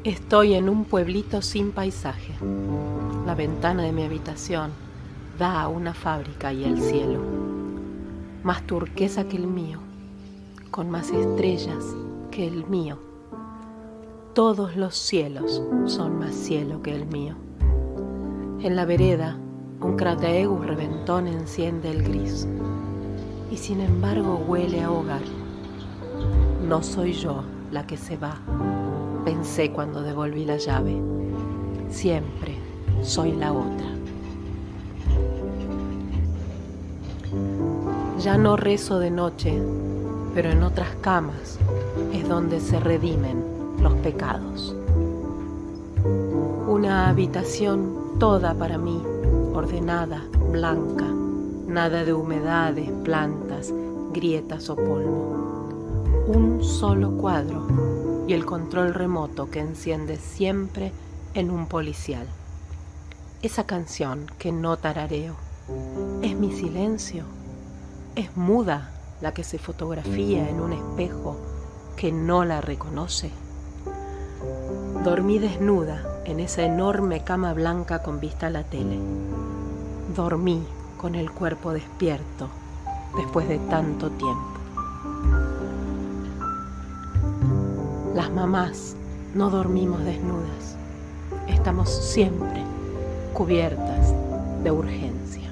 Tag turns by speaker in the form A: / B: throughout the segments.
A: Estoy en un pueblito sin paisaje. La ventana de mi habitación da a una fábrica y al cielo, más turquesa que el mío, con más estrellas que el mío. Todos los cielos son más cielo que el mío. En la vereda, un crateegus reventón enciende el gris, y sin embargo huele a hogar. No soy yo la que se va, pensé cuando devolví la llave. Siempre soy la otra. Ya no rezo de noche, pero en otras camas es donde se redimen los pecados. Una habitación toda para mí, ordenada, blanca, nada de humedades, plantas, grietas o polvo. Un solo cuadro y el control remoto que enciende siempre en un policial. Esa canción que no tarareo, ¿es mi silencio? ¿Es muda la que se fotografía en un espejo que no la reconoce? Dormí desnuda en esa enorme cama blanca con vista a la tele. Dormí con el cuerpo despierto después de tanto tiempo. Las mamás no dormimos desnudas, estamos siempre cubiertas de urgencia.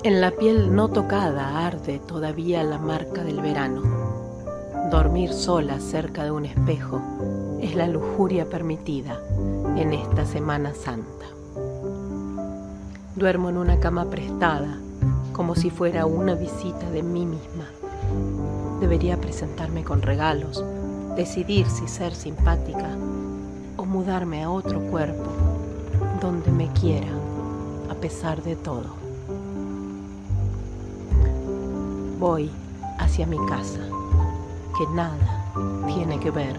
A: En la piel no tocada arde todavía la marca del verano. Dormir sola cerca de un espejo es la lujuria permitida en esta Semana Santa. Duermo en una cama prestada, como si fuera una visita de mí misma. Debería presentarme con regalos, decidir si ser simpática o mudarme a otro cuerpo donde me quiera a pesar de todo. Voy hacia mi casa, que nada tiene que ver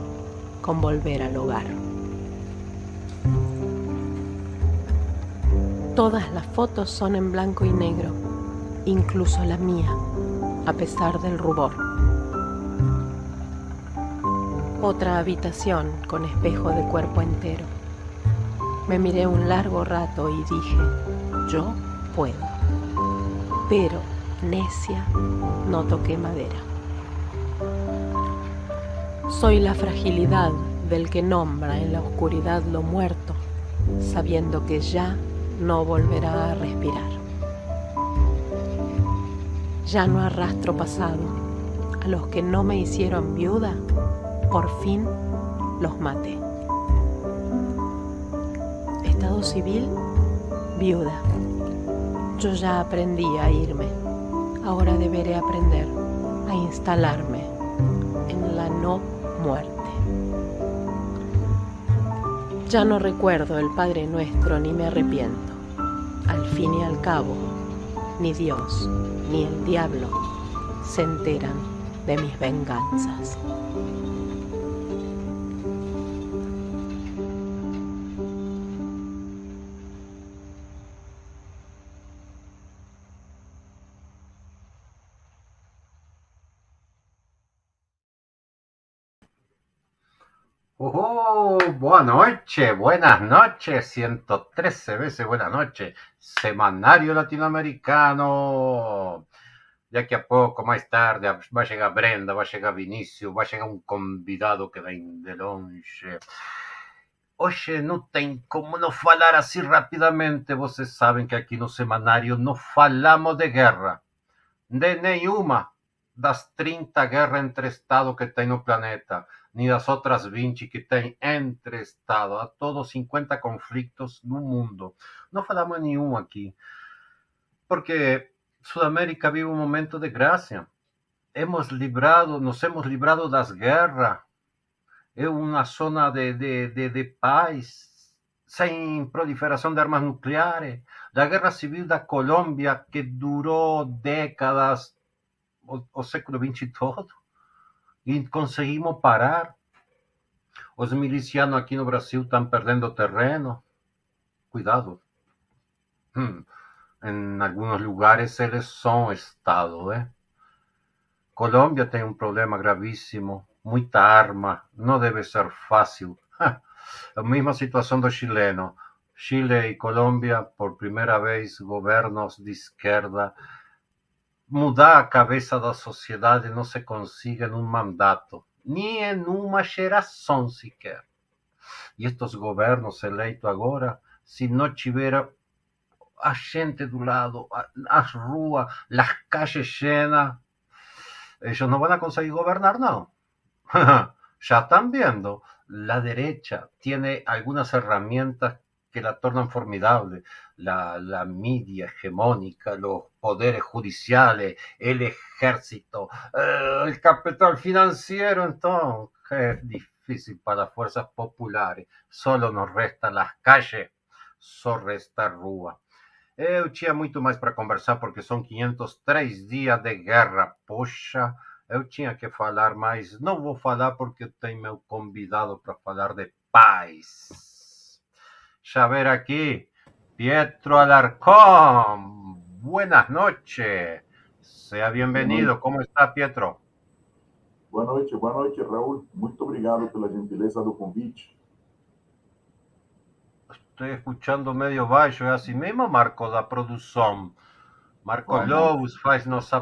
A: con volver al hogar. Todas las fotos son en blanco y negro, incluso la mía, a pesar del rubor. Otra habitación con espejo de cuerpo entero. Me miré un largo rato y dije, yo puedo. Pero, necia, no toqué madera. Soy la fragilidad del que nombra en la oscuridad lo muerto, sabiendo que ya no volverá a respirar. Ya no arrastro pasado. A los que no me hicieron viuda, por fin los maté. Estado civil, viuda. Yo ya aprendí a irme. Ahora deberé aprender a instalarme en la no muerte. Ya no recuerdo el Padre Nuestro ni me arrepiento. Al fin y al cabo, ni Dios ni el diablo se enteran de mis venganzas.
B: Buenas noches, 113 veces buenas noches, Semanario Latino-Americano. Daqui a pouco, mais tarde, vai chegar Brenda, vai chegar Vinícius, vai chegar um convidado que vem de longe. Hoje não tem como não falar assim rapidamente. Vocês sabem que aqui no Semanário não falamos de guerra, de nenhuma das 30 guerras entre Estados que tem no planeta, nem das outras 20 que tem entre Estados, a todos 50 conflitos no mundo. Não falamos nenhum aqui, porque Sudamérica vive um momento de graça. Nos hemos librado das guerras, é uma zona de paz, sem proliferação de armas nucleares, da guerra civil da Colômbia, que durou décadas, o século XX todo, e conseguimos parar. Os milicianos aqui no Brasil estão perdendo terreno. Cuidado. Em alguns lugares eles são Estado, Colômbia tem um problema gravíssimo, muita arma, não deve ser fácil. A mesma situação do chileno. Chile e Colômbia, por primeira vez, governos de esquerda. Mudar a cabeça da sociedade não se consigue num mandato, nem em uma geração sequer. E estes governos eleitos agora, se não tiver a gente do lado, as ruas, as calles llenas, eles não vão conseguir governar, não. Ya están viendo, la derecha tiene algunas herramientas que la tornan formidable. La media hegemónica, los poderes judiciales, el ejército, el capital financiero, entonces es difícil para las fuerzas populares. Solo nos restan las calles, só resta a rua. Eu tinha muito mais para conversar, porque são 503 dias de guerra. Poxa, eu tinha que falar, mas não vou falar porque tem meu convidado para falar de paz. Já ver aqui, Pietro Alarcón. Buenas noches. Sea
C: Boa
B: bienvenido.
C: noite.
B: ¿Cómo está, Pietro?
C: Boa noite, Raul. Muito obrigado pela gentileza do convite.
B: Estoy escuchando medio baixo, é assim mesmo, Marco, da produção. Marcos
C: Vamos,
B: Lobos faz nossa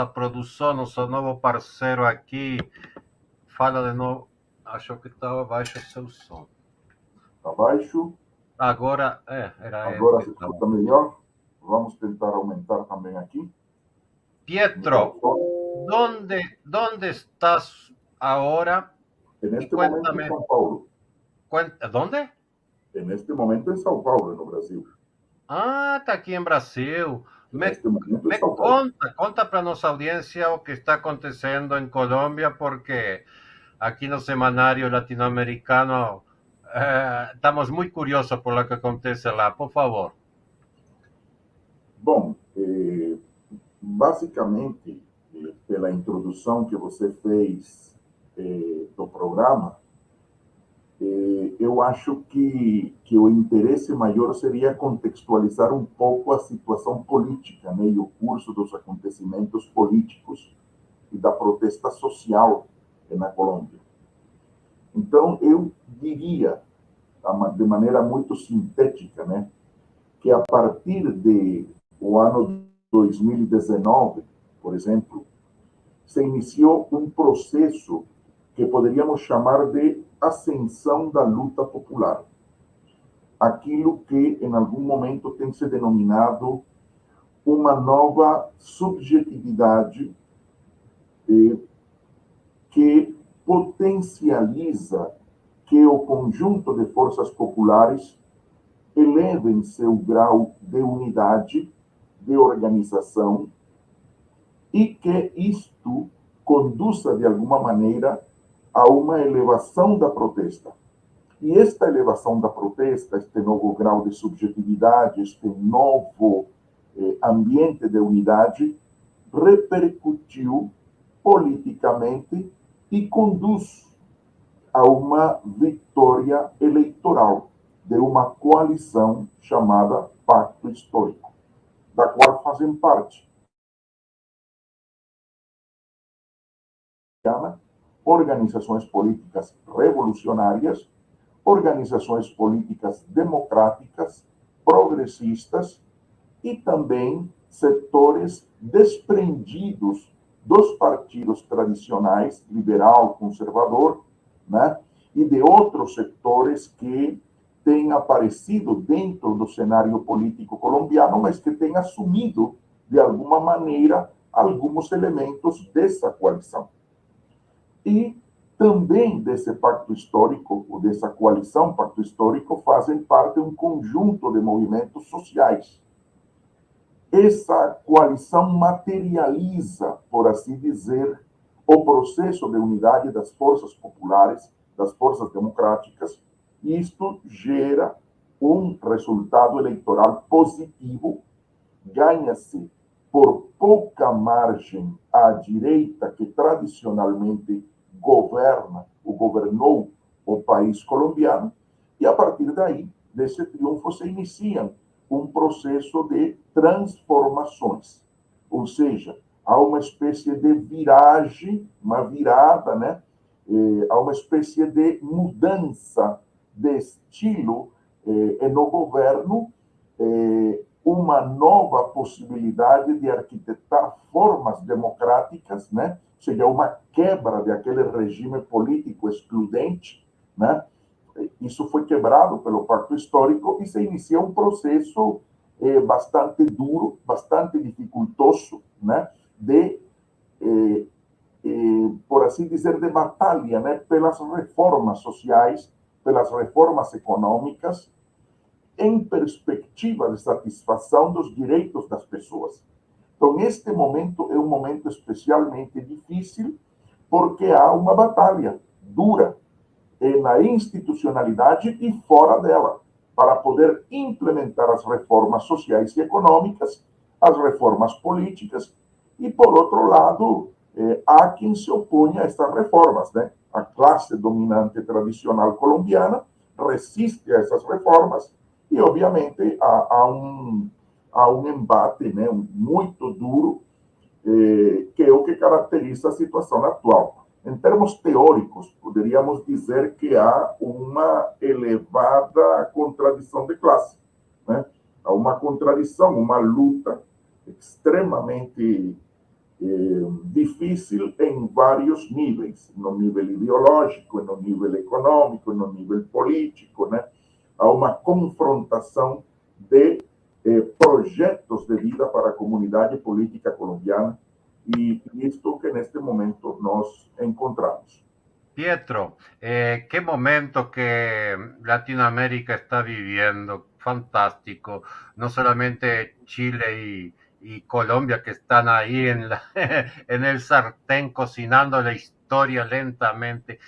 B: produção, nosso novo parceiro aqui. Fala de novo. Achou que estava baixo o seu som.
C: abaixo.
B: Agora, era ele
C: Agora
B: que
C: se
B: estava.
C: escuta melhor. Vamos tentar aumentar também aqui o
B: Pietro,
C: microfone.
B: ¿dónde estás ahora?
C: E
B: Y
C: neste momento em
B: cuéntame,
C: São Paulo.
B: ¿dónde?
C: E neste momento em São Paulo, no Brasil.
B: Ah, está aqui em Brasil.
C: E
B: Me,
C: neste momento em
B: me
C: São Paulo.
B: conta para nossa audiência o que está acontecendo em Colômbia, porque aqui no Semanário Latino-Americano estamos muito curiosos por lo que acontece lá. Por favor.
C: Bom, basicamente, pela introdução que você fez do programa, eu acho que o interesse maior seria contextualizar um pouco a situação política, né, e o curso dos acontecimentos políticos e da protesta social na Colômbia. Então, eu diria, de maneira muito sintética, né, que a partir de o ano 2019, por exemplo, se iniciou um processo que poderíamos chamar de ascensão da luta popular. Aquilo que em algum momento tem se denominado uma nova subjetividade que potencializa que o conjunto de forças populares elevem seu grau de unidade, de organização, e que isto conduza de alguma maneira a uma elevação da protesta. E esta elevação da protesta, este novo grau de subjetividade, este novo ambiente de unidade, repercutiu politicamente e conduz a uma vitória eleitoral de uma coalição chamada Pacto Histórico, da qual fazem parte organizações políticas revolucionárias, organizações políticas democráticas, progressistas e também setores desprendidos dos partidos tradicionais, liberal, conservador, né? E de outros setores que têm aparecido dentro do cenário político colombiano, mas que têm assumido, de alguma maneira, alguns elementos dessa coalição. E também desse pacto histórico, ou dessa coalição pacto histórico, fazem parte um conjunto de movimentos sociais. Essa coalição materializa, por assim dizer, o processo de unidade das forças populares, das forças democráticas, e isto gera um resultado eleitoral positivo, ganha-se por pouca margem à direita que tradicionalmente governou o país colombiano, e a partir daí, desse triunfo, se inicia um processo de transformações, ou seja, há uma espécie de viragem, uma virada, né? Há uma espécie de mudança de estilo no governo, uma nova possibilidade de arquitetar formas democráticas, né? Ou seja, uma quebra daquele regime político excludente, né? Isso foi quebrado pelo pacto histórico e se inicia um processo bastante duro, bastante dificultoso, né? De, por assim dizer, de batalha, né? Pelas reformas sociais, pelas reformas econômicas, em perspectiva de satisfação dos direitos das pessoas. Então, este momento é um momento especialmente difícil, porque há uma batalha dura na institucionalidade e fora dela, para poder implementar as reformas sociais e econômicas, as reformas políticas, e, por outro lado, há quem se opõe a estas reformas, né? A classe dominante tradicional colombiana resiste a essas reformas e, obviamente, há um embate, né, muito duro, que é o que caracteriza a situação atual. Em termos teóricos, poderíamos dizer que há uma elevada contradição de classe, né? Há uma contradição, uma luta extremamente difícil em vários níveis, no nível ideológico, no nível econômico, no nível político, né? Há uma confrontação de projetos de vida para a comunidade política colombiana, y esto que en este momento nos encontramos.
B: Pietro, qué momento que Latinoamérica está viviendo, fantástico. No solamente Chile y Colombia que están ahí en el sartén cocinando la historia lentamente.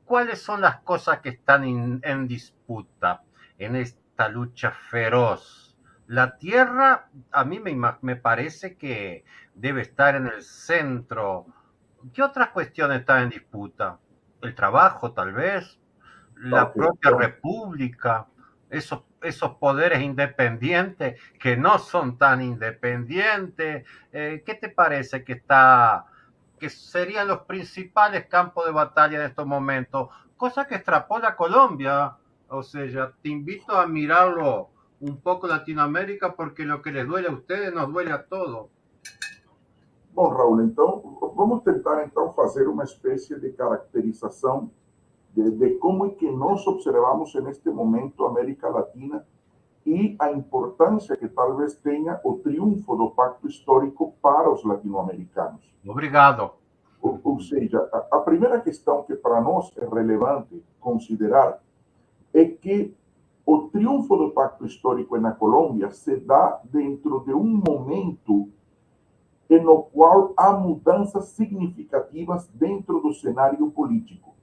B: ¿Cuáles son las cosas que están en disputa en esta lucha feroz? La tierra, a mí me parece que debe estar en el centro. ¿Qué otras cuestiones están en disputa? El trabajo, tal vez, la propia república, esos poderes independientes que no son tan independientes. ¿Qué te parece que serían los principales campos de batalla en estos momentos? Cosa que extrapola Colombia. O sea, te invito a mirarlo un poco Latinoamérica, porque lo que les duele a ustedes nos duele a todos.
C: Bom, Raul, então, vamos tentar, então, fazer uma espécie de caracterização de como é que nós observamos neste momento a América Latina e a importância que talvez tenha o triunfo do pacto histórico para os latino-americanos.
B: Obrigado.
C: Ou seja, a primeira questão que para nós é relevante considerar é que o triunfo do pacto histórico na Colômbia se dá dentro de um momento no qual há mudanças significativas dentro do cenário político.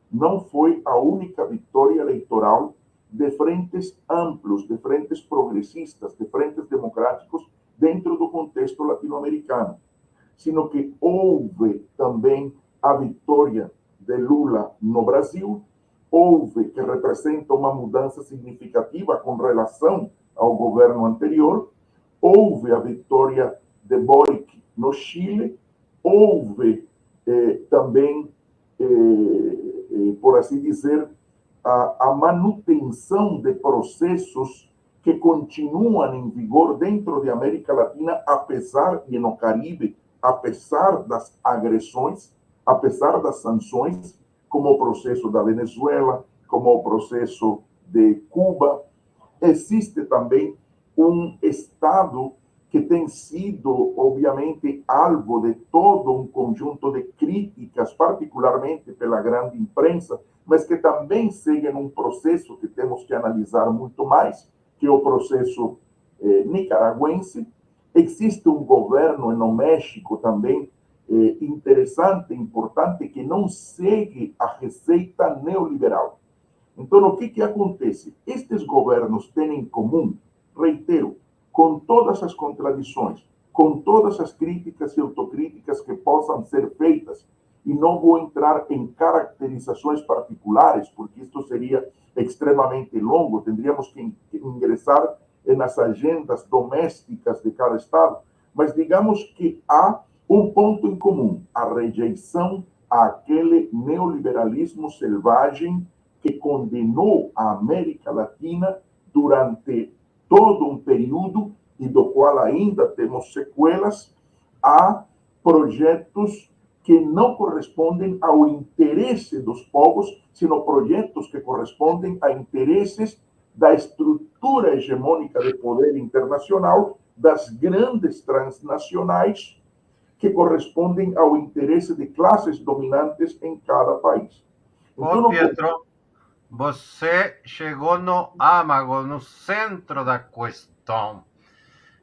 C: Não foi a única vitória eleitoral de frentes amplos, de frentes progressistas, de frentes democráticos dentro do contexto latino-americano, sino que houve também a vitória de Lula no Brasil, houve, que representa uma mudança significativa com relação ao governo anterior, houve a vitória de Boric no Chile, houve também por assim dizer, a manutenção de processos que continuam em vigor dentro de América Latina, apesar, e no Caribe, apesar das agressões, apesar das sanções, como o processo da Venezuela, como o processo de Cuba. Existe também um Estado que tem sido, obviamente, alvo de todo um conjunto de críticas, particularmente pela grande imprensa, mas que também segue num processo que temos que analisar muito mais, que é o processo nicaragüense. Existe um governo no México também interessante, importante, que não segue a receita neoliberal. Então, o que acontece? Estes governos têm em comum, reitero, com todas as contradições, com todas as críticas e autocríticas que possam ser feitas, e não vou entrar em caracterizações particulares, porque isto seria extremamente longo, teríamos que ingressar nas agendas domésticas de cada Estado, mas digamos que há um ponto em comum, a rejeição àquele neoliberalismo selvagem que condenou a América Latina durante todo um período, e do qual ainda temos sequelas, a projetos que não correspondem ao interesse dos povos, sino projetos que correspondem a interesses da estrutura hegemônica de poder internacional, das grandes transnacionais, que correspondem ao interesse de classes dominantes em cada país.
B: Então, Pietro, você chegou no âmago, no centro da questão.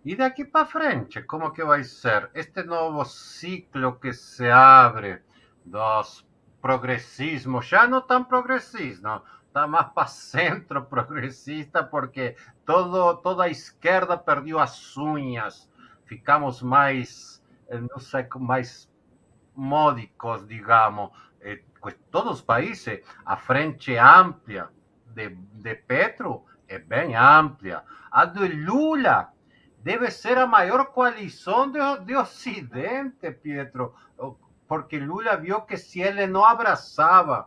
B: E daqui para frente, como que vai ser? Este novo ciclo que se abre dos progressismos, já não tão progressista, não, está mais para centro progressista, porque toda a esquerda perdeu as unhas, ficamos mais, não sei, mais módicos, digamos. Pues todos os países, a frente ampla de Petro é bem ampla. A do Lula deve ser a maior coalição de Ocidente, Pietro, porque Lula viu que se ele não abraçava,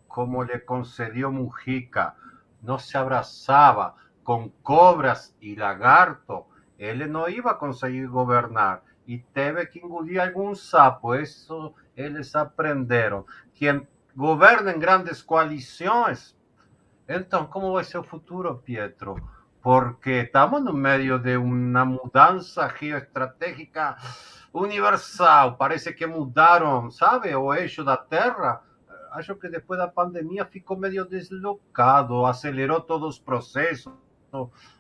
B: como lhe concediu Mujica, não se abraçava com cobras e lagarto, ele não ia conseguir governar. E teve que engolir algum sapo. Isso eles aprenderam. Quem governa em grandes coalições. Então, como vai ser o futuro, Pietro? Porque estamos no meio de uma mudança geoestratégica universal. Parece que mudaram, sabe, o eixo da Terra. Acho que depois da pandemia ficou meio deslocado, acelerou todos os processos.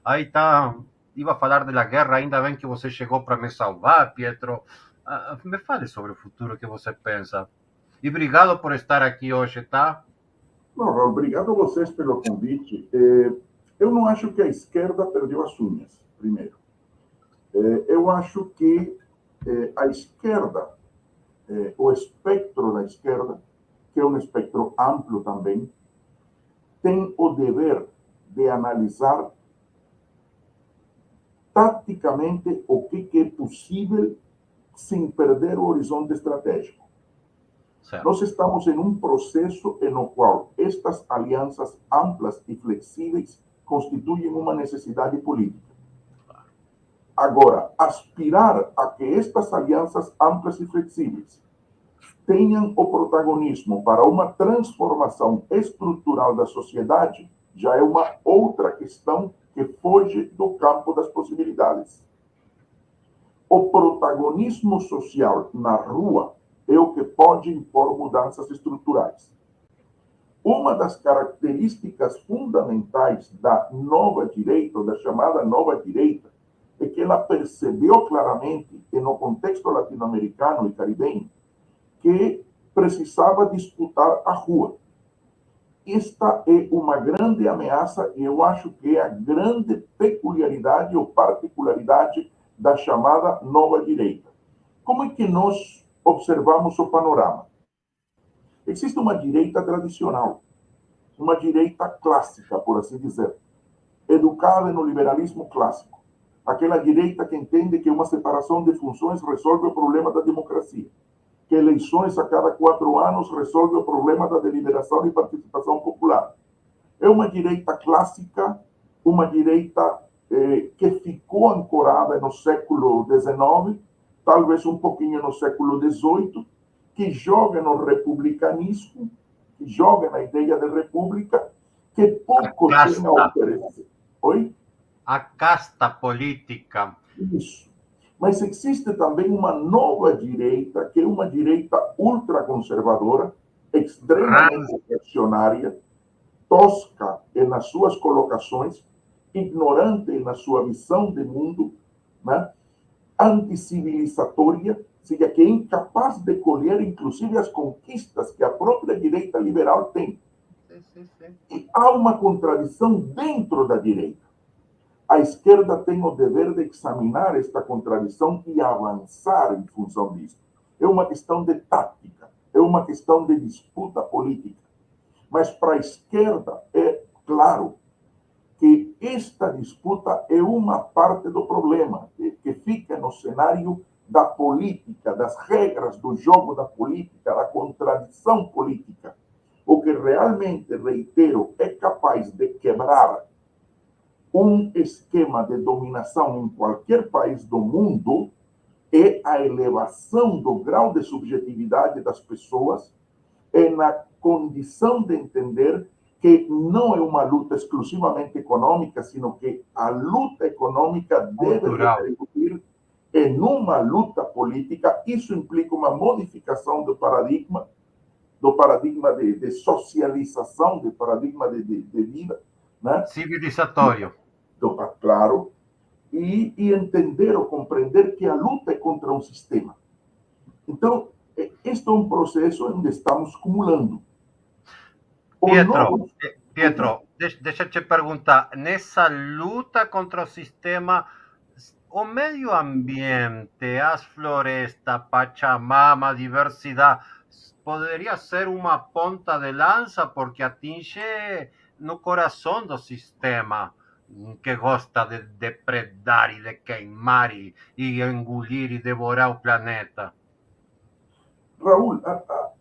B: Aí está. Iba a falar da guerra, ainda bem que você chegou para me salvar, Pietro. Me fale sobre o futuro que você pensa. E obrigado por estar aqui hoje, tá?
C: Não, Raul, obrigado a vocês pelo convite. Eu não acho que a esquerda perdeu as unhas, primeiro. Eu acho que a esquerda, o espectro da esquerda, que é um espectro amplo também, tem o dever de analisar taticamente o que é possível sem perder o horizonte estratégico. Certo. Nós estamos em um processo no qual estas alianças amplas e flexíveis constituem uma necessidade política. Agora, aspirar a que estas alianças amplas e flexíveis tenham o protagonismo para uma transformação estrutural da sociedade já é uma outra questão que foge do campo das possibilidades. O protagonismo social na rua é o que pode impor mudanças estruturais. Uma das características fundamentais da nova direita, ou da chamada nova direita, é que ela percebeu claramente, e no contexto latino-americano e caribenho, que precisava disputar a rua. Esta é uma grande ameaça e eu acho que é a grande peculiaridade ou particularidade da chamada nova direita. Como é que nós observamos o panorama? Existe uma direita tradicional, uma direita clássica, por assim dizer, educada no liberalismo clássico. Aquela direita que entende que uma separação de funções resolve o problema da democracia. que eleições a cada 4 anos resolve o problema da deliberação e participação popular. É uma direita clássica, uma direita que ficou ancorada no século XIX, talvez um pouquinho no século XVIII, que joga no republicanismo, que joga na ideia de república, que pouco tem a oferecer. Oi?
B: A casta política.
C: Isso. Mas existe também uma nova direita, que é uma direita ultraconservadora, extremamente reacionária, tosca nas suas colocações, ignorante na sua visão de mundo, né? Anticivilizatória, ou seja, que é incapaz de colher, inclusive, as conquistas que a própria direita liberal tem. E há uma contradição dentro da direita. A esquerda tem o dever de examinar esta contradição e avançar em função disso. É uma questão de tática, é uma questão de disputa política. Mas para a esquerda é claro que esta disputa é uma parte do problema, que fica no cenário da política, das regras do jogo da política, da contradição política. O que realmente, reitero, é capaz de quebrar um esquema de dominação em qualquer país do mundo é a elevação do grau de subjetividade das pessoas, é na condição de entender que não é uma luta exclusivamente econômica, sino que a luta econômica deve repercutir em uma luta política. Isso implica uma modificação do paradigma de socialização, do paradigma de vida, né?
B: Civilizatório.
C: Claro. E entender ou compreender que a luta é contra um sistema. Então, este é um processo onde estamos acumulando.
B: Pietro, deixa eu te perguntar, nessa luta contra o sistema, o meio ambiente, as florestas, Pachamama, a diversidade, poderia ser uma ponta de lança porque atinge no coração do sistema que gosta de depredar e de queimar e engolir e devorar o planeta.
C: Raul,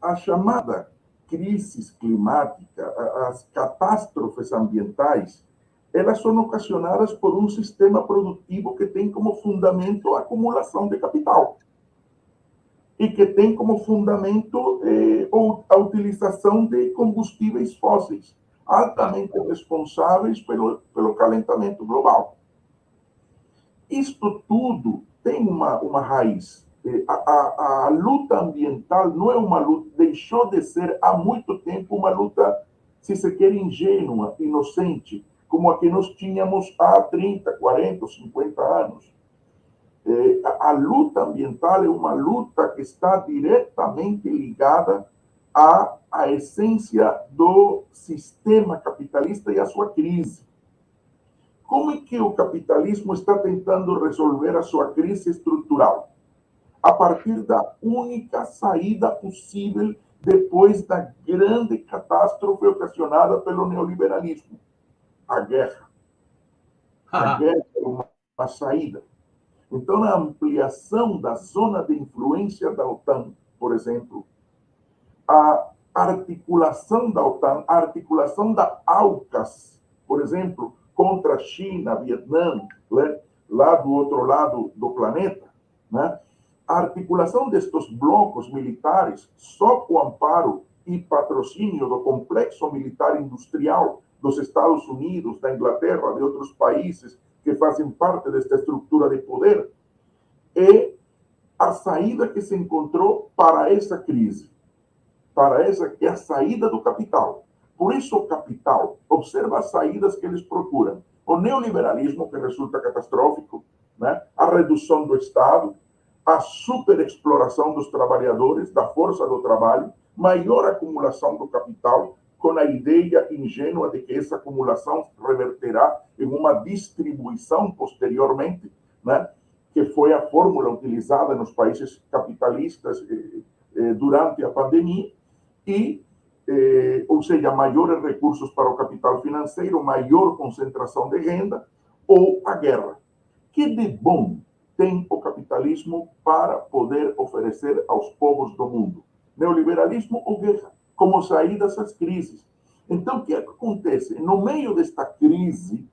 C: a chamada crise climática, as catástrofes ambientais, elas são ocasionadas por um sistema produtivo que tem como fundamento a acumulação de capital e que tem como fundamento a utilização de combustíveis fósseis, altamente responsáveis pelo calentamento global. Isto tudo tem uma raiz. A luta ambiental não é uma luta, deixou de ser há muito tempo uma luta, se se quer, ingênua, inocente, como a que nós tínhamos há 30, 40, 50 anos. A luta ambiental é uma luta que está diretamente ligada à essência do sistema capitalista e à sua crise. Como é que o capitalismo está tentando resolver a sua crise estrutural? A partir da única saída possível depois da grande catástrofe ocasionada pelo neoliberalismo, a guerra. A guerra é uma saída. Então, a ampliação da zona de influência da OTAN, por exemplo, a articulação da OTAN, a articulação da AUKUS, por exemplo, contra a China, Vietnã, né, lá do outro lado do planeta, né? A articulação destes blocos militares só com o amparo e patrocínio do complexo militar industrial dos Estados Unidos, da Inglaterra, de outros países que fazem parte desta estrutura de poder, é a saída que se encontrou para essa crise, que é a saída do capital. Por isso o capital, observa as saídas que eles procuram. O neoliberalismo, que resulta catastrófico, né? A redução do Estado, a superexploração dos trabalhadores, da força do trabalho, maior acumulação do capital, com a ideia ingênua de que essa acumulação reverterá em uma distribuição posteriormente, né? Que foi a fórmula utilizada nos países capitalistas durante a pandemia, ou seja, maiores recursos para o capital financeiro, maior concentração de renda, ou a guerra. Que de bom tem o capitalismo para poder oferecer aos povos do mundo? Neoliberalismo ou guerra, como sair dessas crises. Então, o que acontece? No meio desta crise,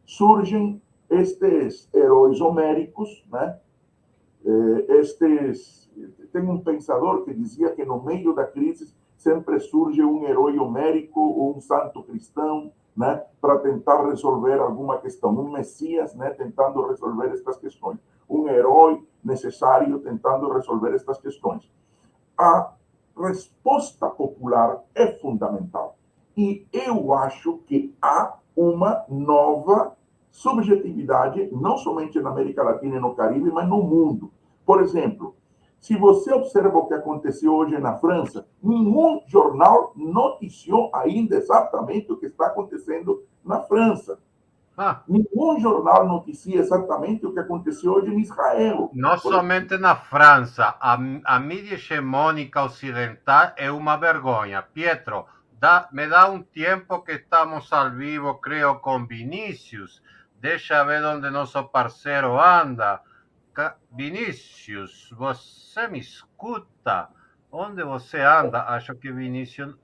C: surgem estes heróis homéricos, né? Tem um pensador que dizia que no meio da crise sempre surge um herói homérico ou um santo cristão, né, para tentar resolver alguma questão, um Messias, né, tentando resolver estas questões, um herói necessário tentando resolver estas questões. A resposta popular é fundamental. E eu acho que há uma nova subjetividade, não somente na América Latina e no Caribe, mas no mundo. Por exemplo, se você observa o que aconteceu hoje na França, nenhum jornal noticiou ainda exatamente o que está acontecendo na França. Nenhum jornal noticia exatamente o que aconteceu hoje em Israel.
B: Não somente na França, a mídia hegemônica ocidental é uma vergonha. Pietro, me dá um tempo que estamos ao vivo, creio, com Vinícius. Deixa ver onde nosso parceiro anda. Vinícius, você me escuta? Onde você anda? Acho que Vinícius...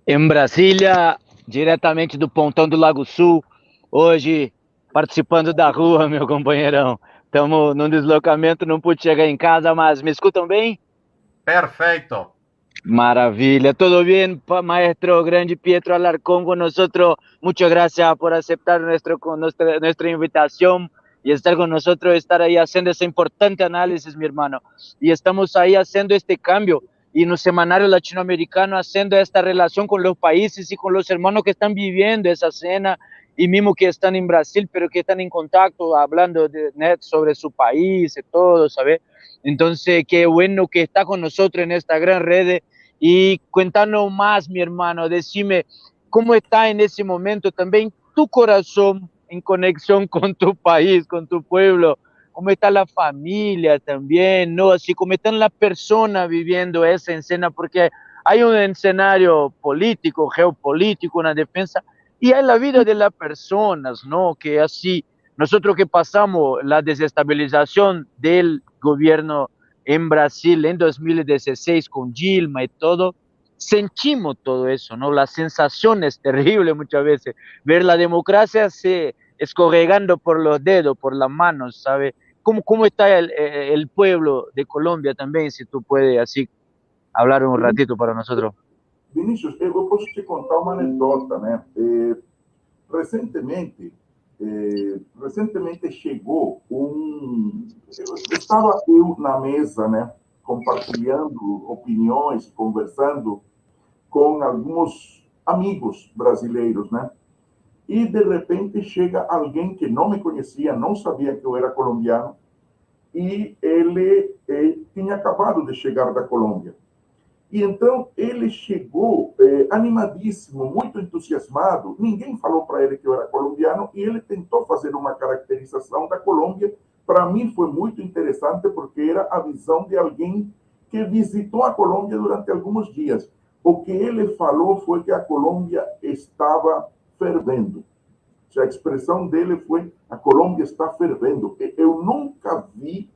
D: Em Brasília, diretamente do Pontão do Lago Sul, hoje participando da rua, meu companheirão. Estamos num deslocamento, não pude chegar em casa, mas me escutam bem?
B: Perfeito.
D: Maravilha, todo bien, maestro grande Pietro Alarcón con nosotros. Muchas gracias por aceptar nuestra invitación y estar con nosotros, estar ahí haciendo ese importante análisis, mi hermano. Y estamos ahí haciendo este cambio y en el semanario latinoamericano haciendo esta relación con los países y con los hermanos que están viviendo esa escena y mismo que están en Brasil, pero que están en contacto, hablando sobre su país y todo, ¿sabes? Entonces, qué bueno que está con nosotros en esta gran red. Y cuéntanos más, mi hermano, decime cómo está en ese momento también tu corazón en conexión con tu país, con tu pueblo, cómo está la familia también, ¿no? Así como están las personas viviendo esa escena, porque hay un escenario político, geopolítico, una defensa, y hay la vida de las personas, ¿no? Que así, nosotros que pasamos la desestabilización del gobierno en Brasil en 2016 con Dilma y todo, sentimos todo eso, ¿no? La sensación es terrible muchas veces, ver la democracia se escorregando por los dedos, por las manos, ¿sabes? ¿Cómo está el pueblo de Colombia también, si tú puedes así hablar un ratito para nosotros?
C: Vinícius, eu posso te contar uma anedota, né? Recentemente chegou estava eu na mesa, né, compartilhando opiniões, conversando com alguns amigos brasileiros, né? E de repente chega alguém que não me conhecia, não sabia que eu era colombiano, e ele tinha acabado de chegar da Colômbia. E então ele chegou animadíssimo, muito entusiasmado. Ninguém falou para ele que eu era colombiano e ele tentou fazer uma caracterização da Colômbia. Para mim foi muito interessante porque era a visão de alguém que visitou a Colômbia durante alguns dias. O que ele falou foi que a Colômbia estava fervendo. A expressão dele foi: a Colômbia está fervendo. Eu nunca vi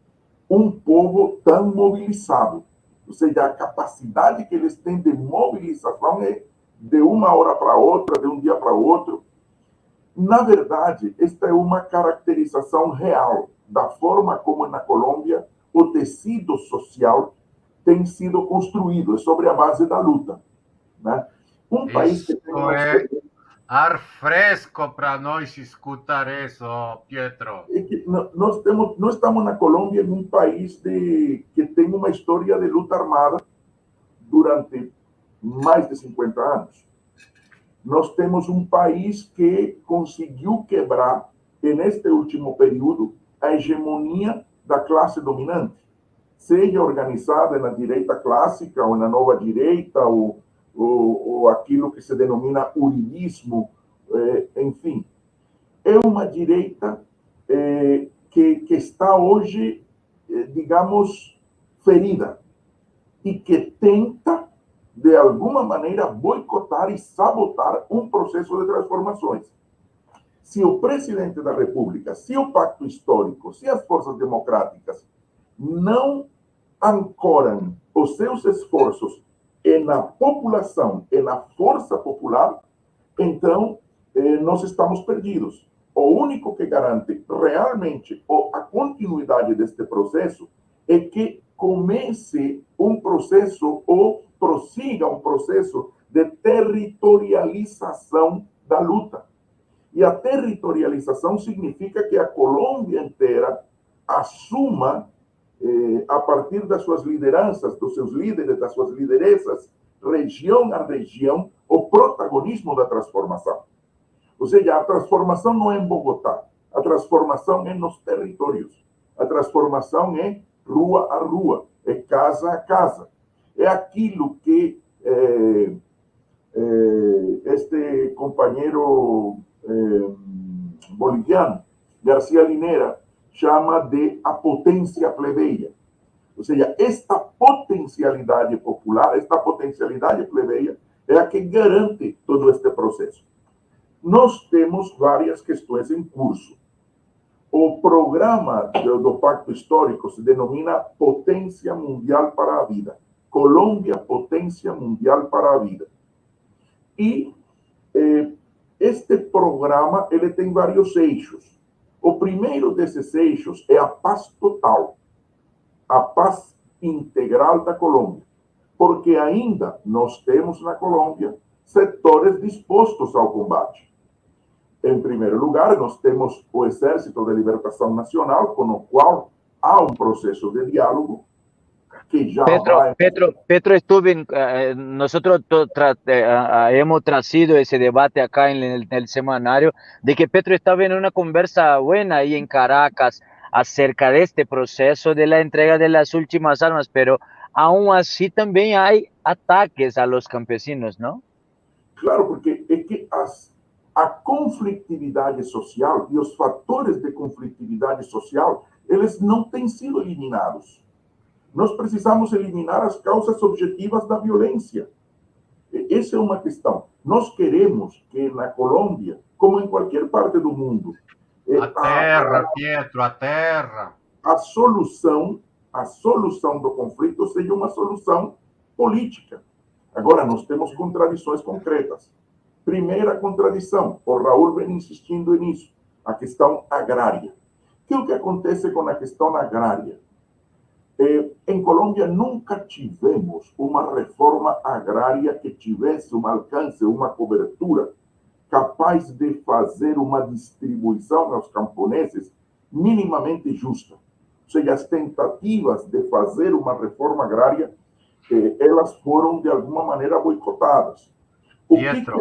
C: um povo tão mobilizado. Ou seja, a capacidade que eles têm de mobilização é de uma hora para outra, de um dia para outro. Na verdade, esta é uma caracterização real da forma como na Colômbia o tecido social tem sido construído, é sobre a base da luta, né? Um país que tem uma
B: ar fresco para nós escutar isso, Pietro.
C: Nós estamos na Colômbia, em um país que tem uma história de luta armada durante mais de 50 anos. Nós temos um país que conseguiu quebrar, neste último período, a hegemonia da classe dominante, seja organizada na direita clássica ou na nova direita, ou aquilo que se denomina uribismo, enfim. É uma direita que está hoje, digamos, ferida e que tenta, de alguma maneira, boicotar e sabotar um processo de transformações. se o presidente da República, se o pacto histórico, se as forças democráticas não ancoram os seus esforços na população, na força popular, então nós estamos perdidos. O único que garante realmente a continuidade deste processo é que comece um processo ou prossiga um processo de territorialização da luta. E a territorialização significa que a Colômbia inteira assuma, a partir das suas lideranças, dos seus líderes, das suas lideresas, região a região, o protagonismo da transformação. Ou seja, a transformação não é em Bogotá, a transformação é nos territórios, a transformação é rua a rua, é casa a casa. É aquilo que este companheiro boliviano, García Linera, chama de a potência plebeia. Ou seja, esta potencialidade popular, esta potencialidade plebeia, é a que garante todo este processo. Nós temos várias questões em curso. O programa do Pacto Histórico se denomina Potência Mundial para a Vida. Colômbia, Potência Mundial para a Vida. E este programa ele tem vários eixos. O primeiro desses eixos é a paz total, a paz integral da Colômbia, porque ainda nós temos na Colômbia setores dispostos ao combate. Em primeiro lugar, nós temos o Exército de Libertação Nacional, com o qual há um processo de diálogo que já
D: Petro, nosotros hemos traído ese debate acá en el semanario de que Petro estaba en una conversa buena ahí en Caracas acerca de este proceso de la entrega de las últimas armas, pero aún así también hay ataques a los campesinos, ¿no?
C: Claro, porque es que a conflitividade social e os fatores de conflitividade social, eles não têm sido eliminados. Nós precisamos eliminar as causas objetivas da violência. Essa é uma questão. Nós queremos que na Colômbia, como em qualquer parte do mundo,
B: Pietro, a terra.
C: A solução do conflito seja uma solução política. Agora, nós temos contradições concretas. Primeira contradição, o Raul vem insistindo nisso, a questão agrária. O que é o que acontece com a questão agrária? Em Colômbia nunca tivemos uma reforma agrária que tivesse um alcance, uma cobertura capaz de fazer uma distribuição aos camponeses minimamente justa. Ou seja, as tentativas de fazer uma reforma agrária, elas foram de alguma maneira boicotadas.
B: Pietro,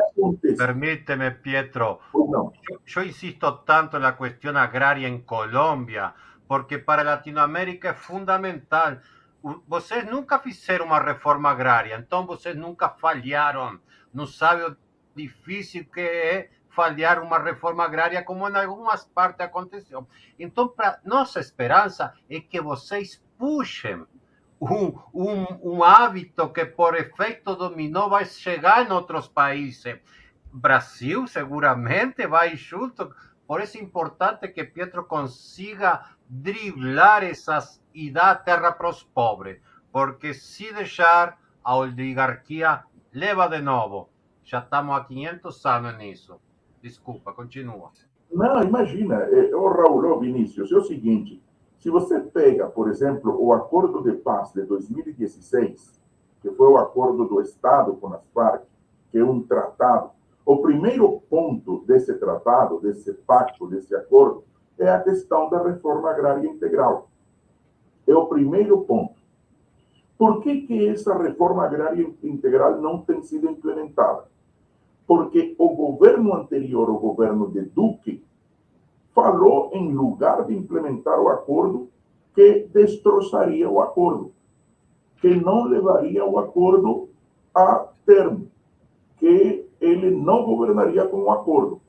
B: permíteme, Pietro. Yo insisto tanto en la cuestión agraria en Colombia, porque para Latinoamérica é fundamental. Vocês nunca fizeram uma reforma agrária, então vocês nunca falharam. Não sabem o difícil que é falhar uma reforma agrária, como em algumas partes aconteceu. Então, nossa esperança é que vocês puxem um hábito que, por efeito dominó, vai chegar em outros países. Brasil, seguramente, vai junto. Por isso é importante que Pietro consiga driblar essas e dar terra para os pobres, porque se deixar, a oligarquia leva de novo. Já estamos há 500 anos nisso. Desculpa, continua.
C: Não, imagina, Raul, Vinícius, é o seguinte, se você pega, por exemplo, o Acordo de Paz de 2016, que foi o acordo do Estado com as Farc, que é um tratado, o primeiro ponto desse tratado, desse pacto, desse acordo, é a questão da reforma agrária integral. É o primeiro ponto. Por que essa reforma agrária integral não tem sido implementada? Porque o governo anterior, o governo de Duque, falou, em lugar de implementar o acordo, que destroçaria o acordo, que não levaria o acordo a termo, que ele não governaria com o acordo.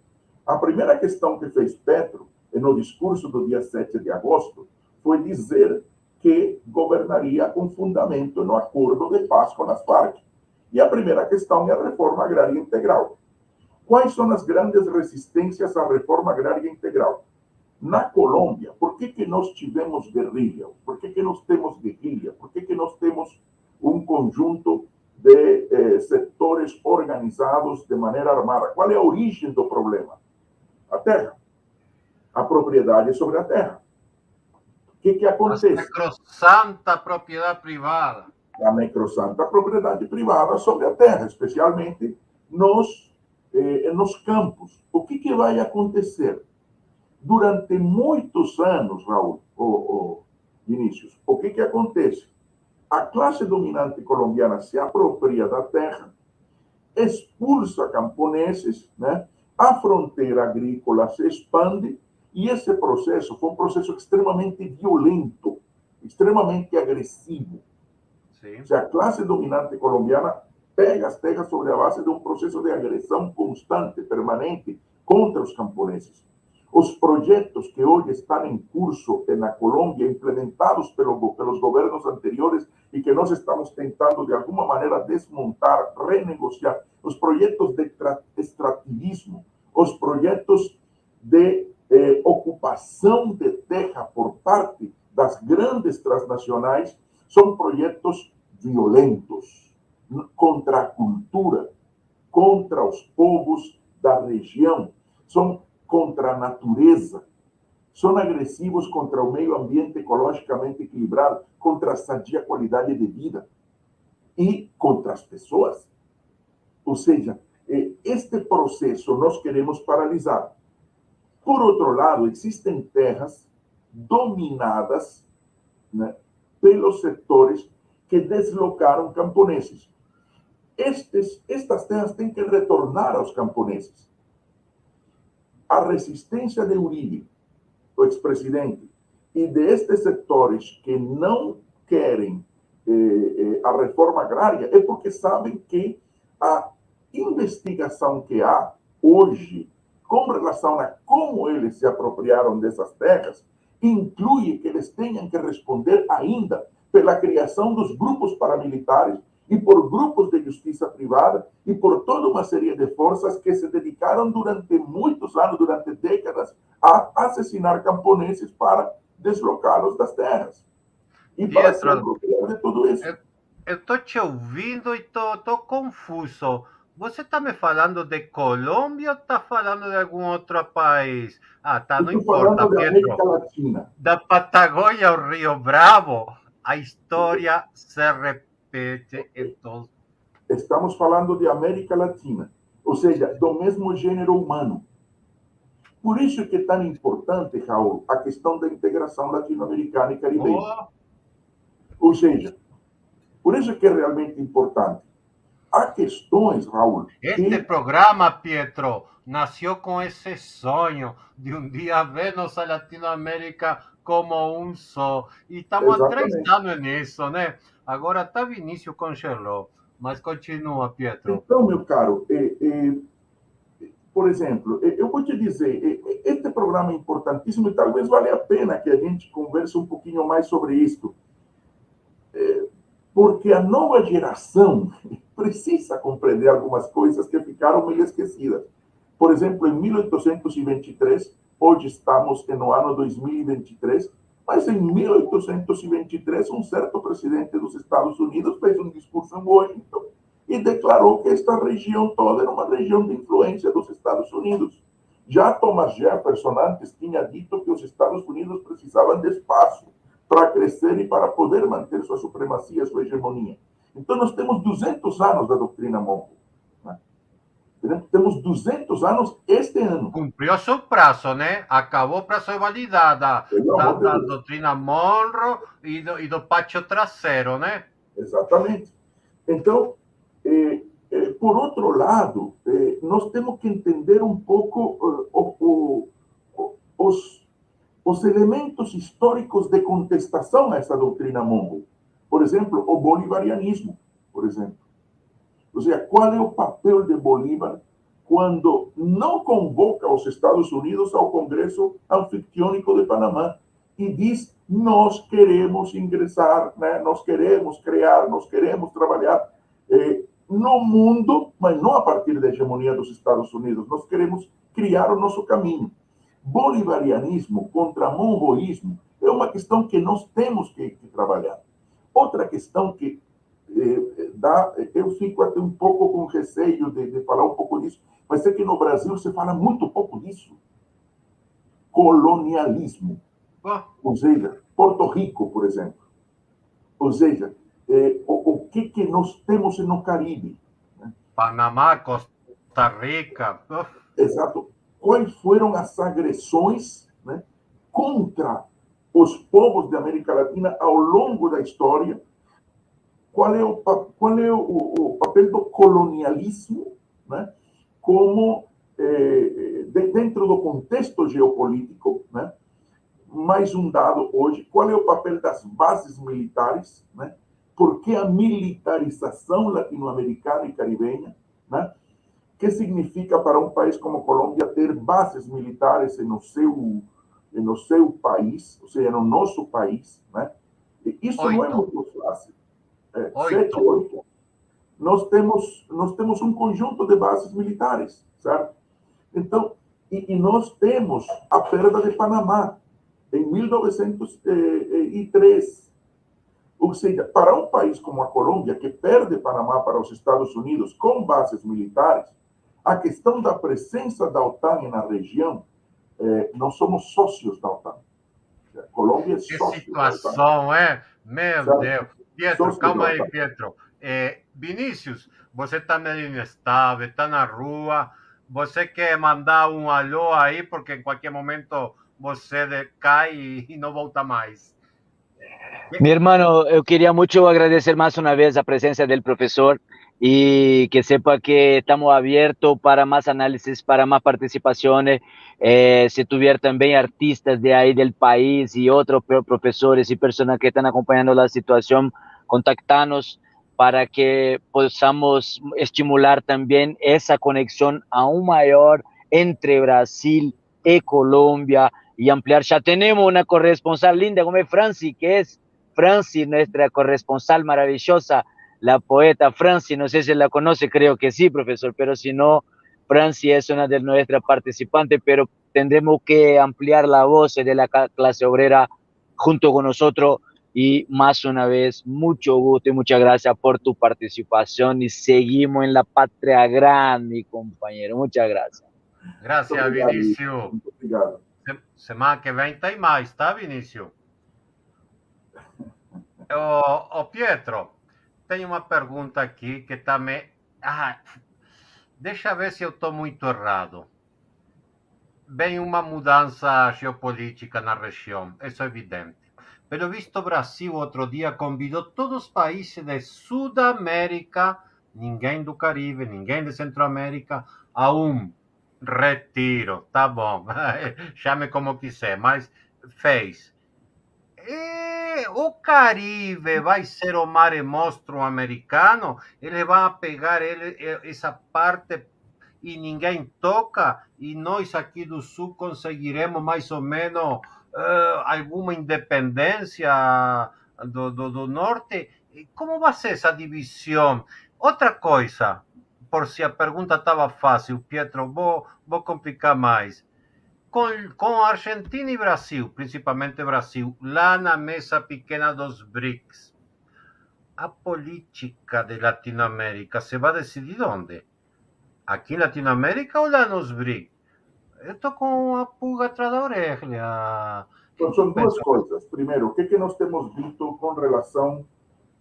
C: A primeira questão que fez Petro, no discurso do dia 7 de agosto, foi dizer que governaria com fundamento no acordo de paz com as Farc. E a primeira questão é a reforma agrária integral. Quais são as grandes resistências à reforma agrária integral? Na Colômbia, por que nós tivemos guerrilha? Por que nós temos guerrilha? Por que nós temos um conjunto de setores organizados de maneira armada? Qual é a origem do problema? A terra. A propriedade sobre a terra. O que acontece?
B: A necrossanta propriedade privada.
C: A necrossanta propriedade privada sobre a terra, especialmente nos campos. O que vai acontecer? Durante muitos anos, Raul, Vinícius, o que acontece? A classe dominante colombiana se apropria da terra, expulsa camponeses, né? A fronteira agrícola se expande e esse processo foi um processo extremamente violento, extremamente agressivo.
B: Sim.
C: Se a classe dominante colombiana pega as terras sobre a base de um processo de agressão constante, permanente, contra os camponeses. Os projetos que hoje estão em curso na Colômbia, implementados pelos governos anteriores e que nós estamos tentando, de alguma maneira, desmontar, renegociar, os projetos de extrativismo, os projetos de ocupação de terra por parte das grandes transnacionais, são projetos violentos contra a cultura, contra os povos da região, são contra a natureza, são agressivos contra o meio ambiente ecologicamente equilibrado, contra a sadia qualidade de vida e contra as pessoas. Ou seja, este processo nós queremos paralisar. Por outro lado, existem terras dominadas, né, pelos setores que deslocaram camponeses. Estas terras têm que retornar aos camponeses. A resistência de Uribe, o ex-presidente, e destes setores que não querem a reforma agrária é porque sabem que a investigação que há hoje com relação a como eles se apropriaram dessas terras inclui que eles tenham que responder ainda pela criação dos grupos paramilitares e por grupos de justiça privada e por toda uma série de forças que se dedicaram durante muitos anos, durante décadas, a assassinar camponeses para deslocá-los das terras. E para se apropriar de tudo isso.
B: Eu estou te ouvindo e estou confuso. Você está me falando de Colômbia ou está falando de algum outro país? Ah, tá, não importa,
C: falando
B: Pietro.
C: Da América Latina.
B: Da Patagônia ao Rio Bravo, a história se repete em todos.
C: Estamos falando de América Latina, ou seja, do mesmo gênero humano. Por isso que é tão importante, Raul, a questão da integração latino-americana e caribenha. Ou seja, por isso que é realmente importante. Há questões, Raul...
B: Este programa, Pietro, nasceu com esse sonho de um dia ver nossa Latinoamérica como um só. E estamos há 3 anos nisso, né? Agora está Vinícius congelou. Mas continua, Pietro.
C: Então, meu caro, por exemplo, eu vou te dizer, este programa é importantíssimo e talvez valha a pena que a gente converse um pouquinho mais sobre isso. Porque a nova geração precisa compreender algumas coisas que ficaram meio esquecidas. Por exemplo, em 1823, hoje estamos no ano 2023, mas em 1823, um certo presidente dos Estados Unidos fez um discurso em Washington e declarou que esta região toda era uma região de influência dos Estados Unidos. Já Thomas Jefferson antes tinha dito que os Estados Unidos precisavam de espaço para crescer e para poder manter sua supremacia, sua hegemonia. Então, nós temos 200 anos da doutrina Monroe. Né? Temos 200 anos este ano.
B: Cumpriu seu prazo, né? Acabou o prazo de validade da doutrina Monroe e do pátio traseiro, né?
C: Exatamente. Então, por outro lado, nós temos que entender um pouco os elementos históricos de contestação a essa doutrina Monroe. Por exemplo, o bolivarianismo, por exemplo. Ou seja, qual é o papel de Bolívar quando não convoca os Estados Unidos ao Congresso Anfictiônico de Panamá e diz: nós queremos ingressar, né? Nós queremos criar, nós queremos trabalhar no mundo, mas não a partir da hegemonia dos Estados Unidos. Nós queremos criar o nosso caminho. Bolivarianismo contra monroísmo é uma questão que nós temos que trabalhar. Outra questão que eu fico até um pouco com receio de falar um pouco disso, mas é que no Brasil se fala muito pouco disso. Colonialismo. Ou seja, Porto Rico, por exemplo. Ou seja, o que nós temos no Caribe? Né?
B: Panamá, Costa Rica.
C: Exato. Quais foram as agressões, né, contra os povos da América Latina ao longo da história? Qual é o papel do colonialismo, né, como dentro do contexto geopolítico, né? Mais um dado hoje, qual é o papel das bases militares, né? Por que a militarização latino-americana e caribenha, né? Que significa para um país como a Colômbia ter bases militares no seu país, ou seja, no nosso país, né? E isso
B: 8.
C: não é muito fácil.
B: 8.
C: 8. Nós temos um conjunto de bases militares, certo? Então, e nós temos a perda de Panamá em 1903. Ou seja, para um país como a Colômbia, que perde Panamá para os Estados Unidos com bases militares, a questão da presença da OTAN na região, nós somos sócios da OTAN. A Colômbia é
B: Que
C: sócio da OTAN.
B: situação, é? Meu
C: Sabe?
B: Deus. Pietro,
C: Sócio
B: calma
C: da
B: aí,
C: OTAN.
B: Pietro. Vinícius, você está meio inestável, está na rua. Você quer mandar um alô aí, porque em qualquer momento você cai e não volta mais.
D: Mi hermano, yo quería mucho agradecer más una vez la presencia del profesor y que sepa que estamos abiertos para más análisis, para más participaciones. Si tuviera también artistas de ahí del país y otros profesores y personas que están acompañando la situación, contactanos para que podamos estimular también esa conexión aún mayor entre Brasil y Colombia y ampliar. Ya tenemos una corresponsal linda como es Franci, que es Franci, nuestra corresponsal maravillosa, la poeta Franci, no sé si la conoce, creo que sí, profesor, pero si no, Franci es una de nuestras participantes, pero tendremos que ampliar la voz de la clase obrera junto con nosotros. Y más una vez, mucho gusto y muchas gracias por tu participación y seguimos en la patria grande, mi compañero. Muchas gracias.
B: Gracias,
C: Obrigado,
B: Vinícius.
C: muito obrigado.
B: Semana que vem tem mais, tá, Vinícius? Pietro, tem uma pergunta aqui que está me... deixa eu ver se eu estou muito errado. Vem uma mudança geopolítica na região, isso é evidente. Pelo visto, o Brasil, outro dia, convidou todos os países de Sudamérica, ninguém do Caribe, ninguém de Centro-América, a um retiro. Tá bom, chame como quiser, mas fez. E o Caribe vai ser o mare mostro americano? Eles vão pegar essa parte e ninguém toca? E nós aqui do Sul conseguiremos mais ou menos alguma independência do Norte? Como vai ser essa divisão? Outra coisa, por se a pergunta estava fácil, Pietro, vou complicar mais. Com Argentina e Brasil, principalmente Brasil, lá na mesa pequena dos BRICS, a política de Latinoamérica se vai decidir onde? Aqui em Latinoamérica ou lá nos BRICS? Eu estou com a pulga atrás da orelha.
C: Então, são duas coisas. Primeiro, o que nós temos visto com relação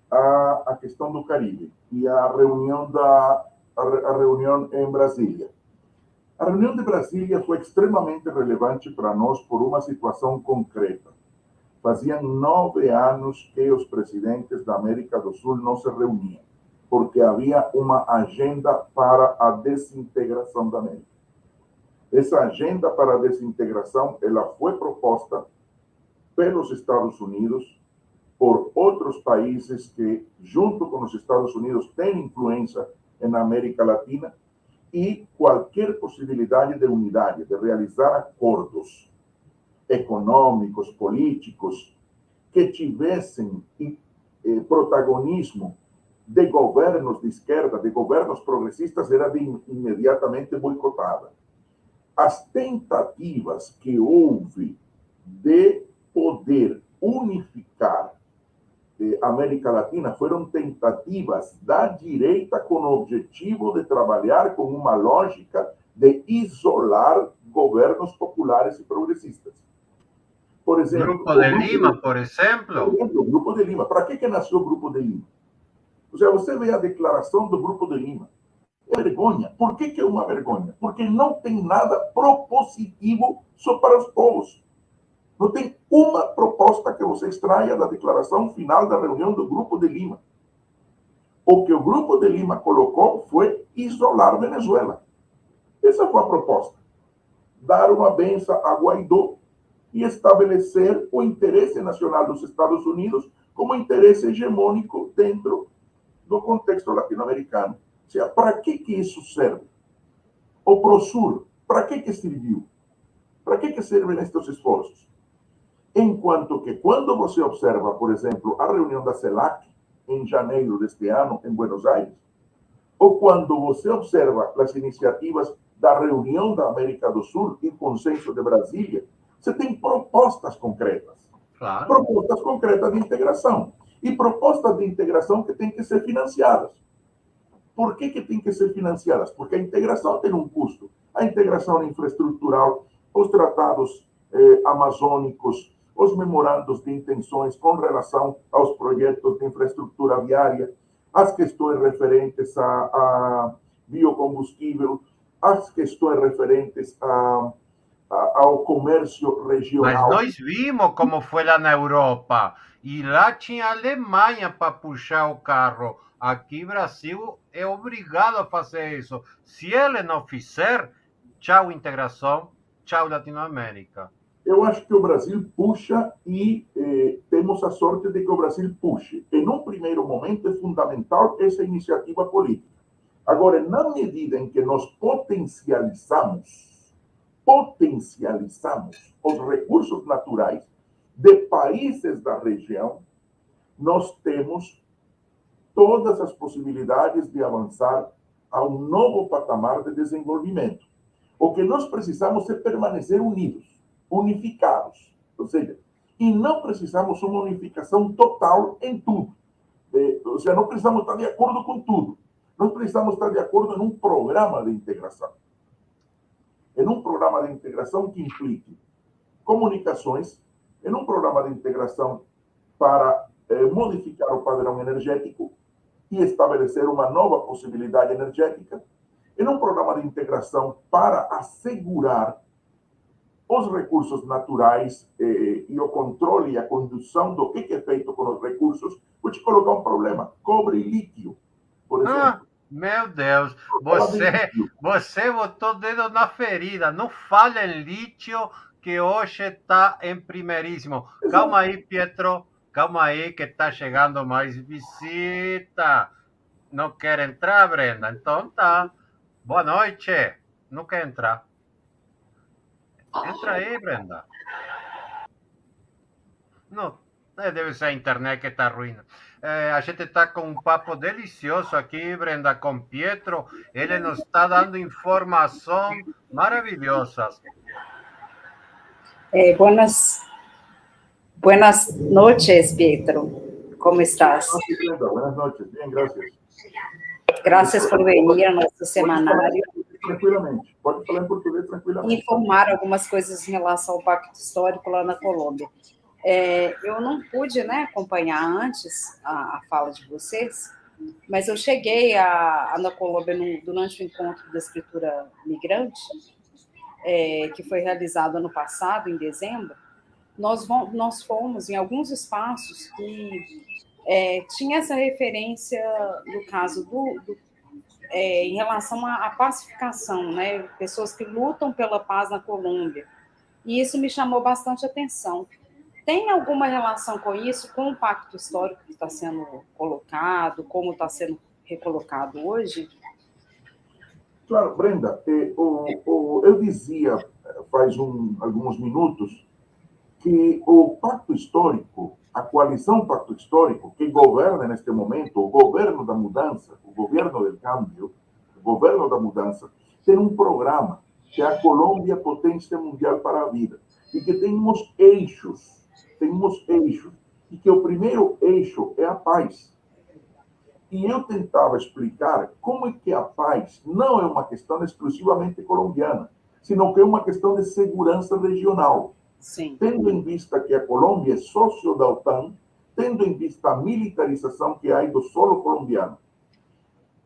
C: à questão do Caribe e a reunião em Brasília. A reunião de Brasília foi extremamente relevante para nós por uma situação concreta. Faziam 9 anos que os presidentes da América do Sul não se reuniam, porque havia uma agenda para a desintegração da América. Essa agenda para a desintegração, ela foi proposta pelos Estados Unidos, por outros países que, junto com os Estados Unidos, têm influência na América Latina, e qualquer possibilidade de unidade, de realizar acordos econômicos, políticos, que tivessem protagonismo de governos de esquerda, de governos progressistas, era imediatamente boicotada. As tentativas que houve de poder unificar América Latina foram tentativas da direita com o objetivo de trabalhar com uma lógica de isolar governos populares e progressistas. Por exemplo,
B: Grupo de Lima, por exemplo.
C: O Grupo de Lima. Para que nasceu o Grupo de Lima? Ou seja, você vê a declaração do Grupo de Lima. É vergonha. Por que é uma vergonha? Porque não tem nada propositivo só para os povos. Não tem uma proposta que você extraia da declaração final da reunião do Grupo de Lima. O que o Grupo de Lima colocou foi isolar Venezuela. Essa foi a proposta. Dar uma benção a Guaidó e estabelecer o interesse nacional dos Estados Unidos como interesse hegemônico dentro do contexto latino-americano. Ou seja, para que isso serve? O Prosur, para que serviu? Para que servem estes esforços? Enquanto que, quando você observa, por exemplo, a reunião da CELAC, em janeiro deste ano, em Buenos Aires, ou quando você observa as iniciativas da reunião da América do Sul e consenso de Brasília, você tem propostas concretas.
B: Claro.
C: Propostas concretas de integração. E propostas de integração que têm que ser financiadas. Por que tem que ser financiadas? Porque a integração tem um custo. A integração infraestrutural, os tratados amazônicos, os memorandos de intenções com relação aos projetos de infraestrutura viária, as questões referentes a biocombustível, as questões referentes ao comércio regional.
B: Mas nós vimos como foi lá na Europa. E lá tinha a Alemanha para puxar o carro. Aqui, Brasil, é obrigado a fazer isso. Se ele não fizer, tchau integração, tchau Latinoamérica.
C: Eu acho que o Brasil puxa e temos a sorte de que o Brasil puxe. Em um primeiro momento, é fundamental essa iniciativa política. Agora, na medida em que nós potencializamos os recursos naturais de países da região, nós temos todas as possibilidades de avançar a um novo patamar de desenvolvimento. O que nós precisamos é permanecer unificados, ou seja, e não precisamos uma unificação total em tudo. Ou seja, não precisamos estar de acordo com tudo. Nós precisamos estar de acordo em um programa de integração. Em um programa de integração que implique comunicações, em um programa de integração para modificar o padrão energético e estabelecer uma nova possibilidade energética, em um programa de integração para assegurar os recursos naturais e o controle e a condução do que é feito com os recursos. Vou te colocar um problema: cobre e lítio, por exemplo.
B: Meu Deus, você botou o dedo na ferida. Não fale em lítio, que hoje está em primeiríssimo. Calma aí, Pietro. Calma aí, que está chegando mais visita. Não quer entrar, Brenda? Então tá. Boa noite. Não quer entrar. Entra aí, Brenda. Não, deve ser a internet que está ruim. A gente está com um papo delicioso aqui, Brenda, com Pietro. Ele nos está dando informações maravilhosas.
E: Buenas noches, Pietro. ¿Cómo estás?
C: Buenas noches, bien, gracias.
E: Gracias por venir a nosso semanário.
C: Tranquilamente, pode falar em português tranquilamente.
E: Informar algumas coisas em relação ao Pacto Histórico lá na Colômbia. Eu não pude, acompanhar antes a fala de vocês, mas eu cheguei na Colômbia durante o encontro da escritura migrante, que foi realizado ano passado, em dezembro. Nós fomos em alguns espaços que tinha essa referência no caso em relação à pacificação, pessoas que lutam pela paz na Colômbia, e isso me chamou bastante atenção. Tem alguma relação com isso, com o pacto histórico que está sendo colocado, como está sendo recolocado hoje?
C: Claro, Brenda, eu dizia faz alguns minutos que o pacto histórico, a coalição pacto histórico, que governa neste momento, o governo da mudança, o governo do câmbio, o governo da mudança, tem um programa que é a Colômbia Potência Mundial para a Vida, e que temos eixos, e que o primeiro eixo é a paz. E eu tentava explicar como é que a paz não é uma questão exclusivamente colombiana, sino que é uma questão de segurança regional.
E: Sim.
C: Tendo em vista que a Colômbia é sócio da OTAN, tendo em vista a militarização que há do solo colombiano.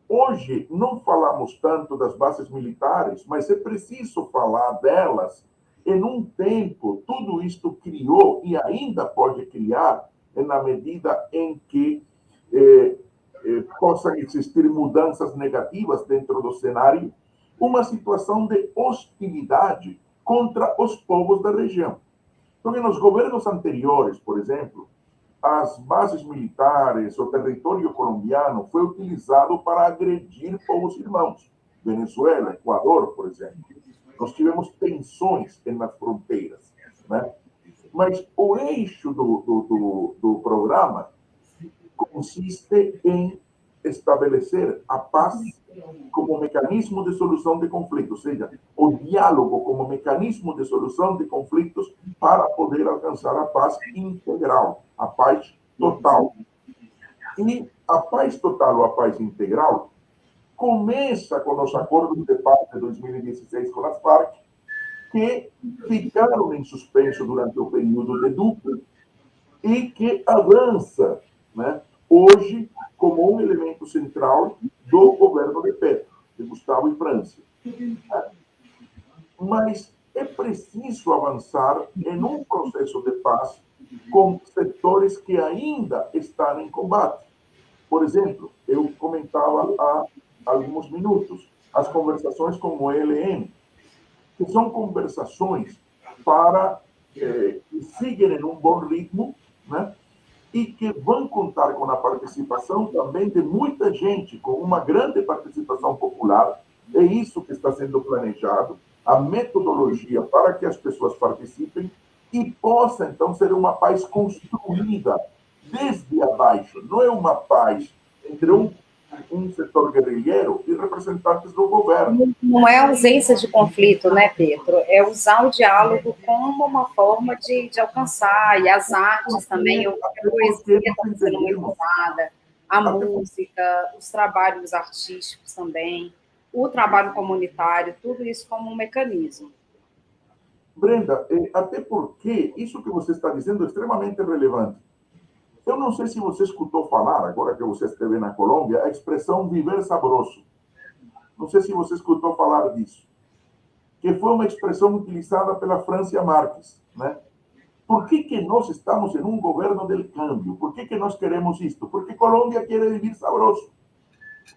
C: Hoje, não falamos tanto das bases militares, mas é preciso falar delas em um tempo. Tudo isto criou e ainda pode criar, na medida em que possam existir mudanças negativas dentro do cenário, uma situação de hostilidade contra os povos da região. Porque nos governos anteriores, por exemplo, as bases militares, o território colombiano foi utilizado para agredir povos irmãos. Venezuela, Equador, por exemplo. Nós tivemos tensões nas fronteiras, né? Mas o eixo do programa consiste em estabelecer a paz como mecanismo de solução de conflitos, ou seja, o diálogo como mecanismo de solução de conflitos para poder alcançar a paz integral, a paz total. E a paz total ou a paz integral começa com os acordos de paz de 2016 com as Farc, que ficaram em suspenso durante o período de Duque e que avança, né, hoje como um elemento central do governo de Petro, de Gustavo e França. Mas é preciso avançar em um processo de paz com setores que ainda estão em combate. Por exemplo, eu comentava há alguns minutos as conversações com o ELN, que são conversações para que sigam em um bom ritmo, né? E que vão contar com a participação também de muita gente, com uma grande participação popular. É isso que está sendo planejado, a metodologia para que as pessoas participem e possa, então, ser uma paz construída desde abaixo. Não é uma paz entre um setor guerrilheiro e representantes do governo.
E: Não é ausência de conflito, né, Pedro? É usar o diálogo como uma forma de alcançar, e as artes também, a poesia está sendo muito usada, a música, os trabalhos artísticos também, o trabalho comunitário, tudo isso como um mecanismo.
C: Brenda, até porque isso que você está dizendo é extremamente relevante. Eu não sei se você escutou falar, agora que você esteve na Colômbia, a expressão viver saboroso. Não sei se você escutou falar disso. Que foi uma expressão utilizada pela Francia Marques, né? Por que nós estamos em um governo del câmbio? Por que nós queremos isto? Porque Colômbia quer viver saboroso.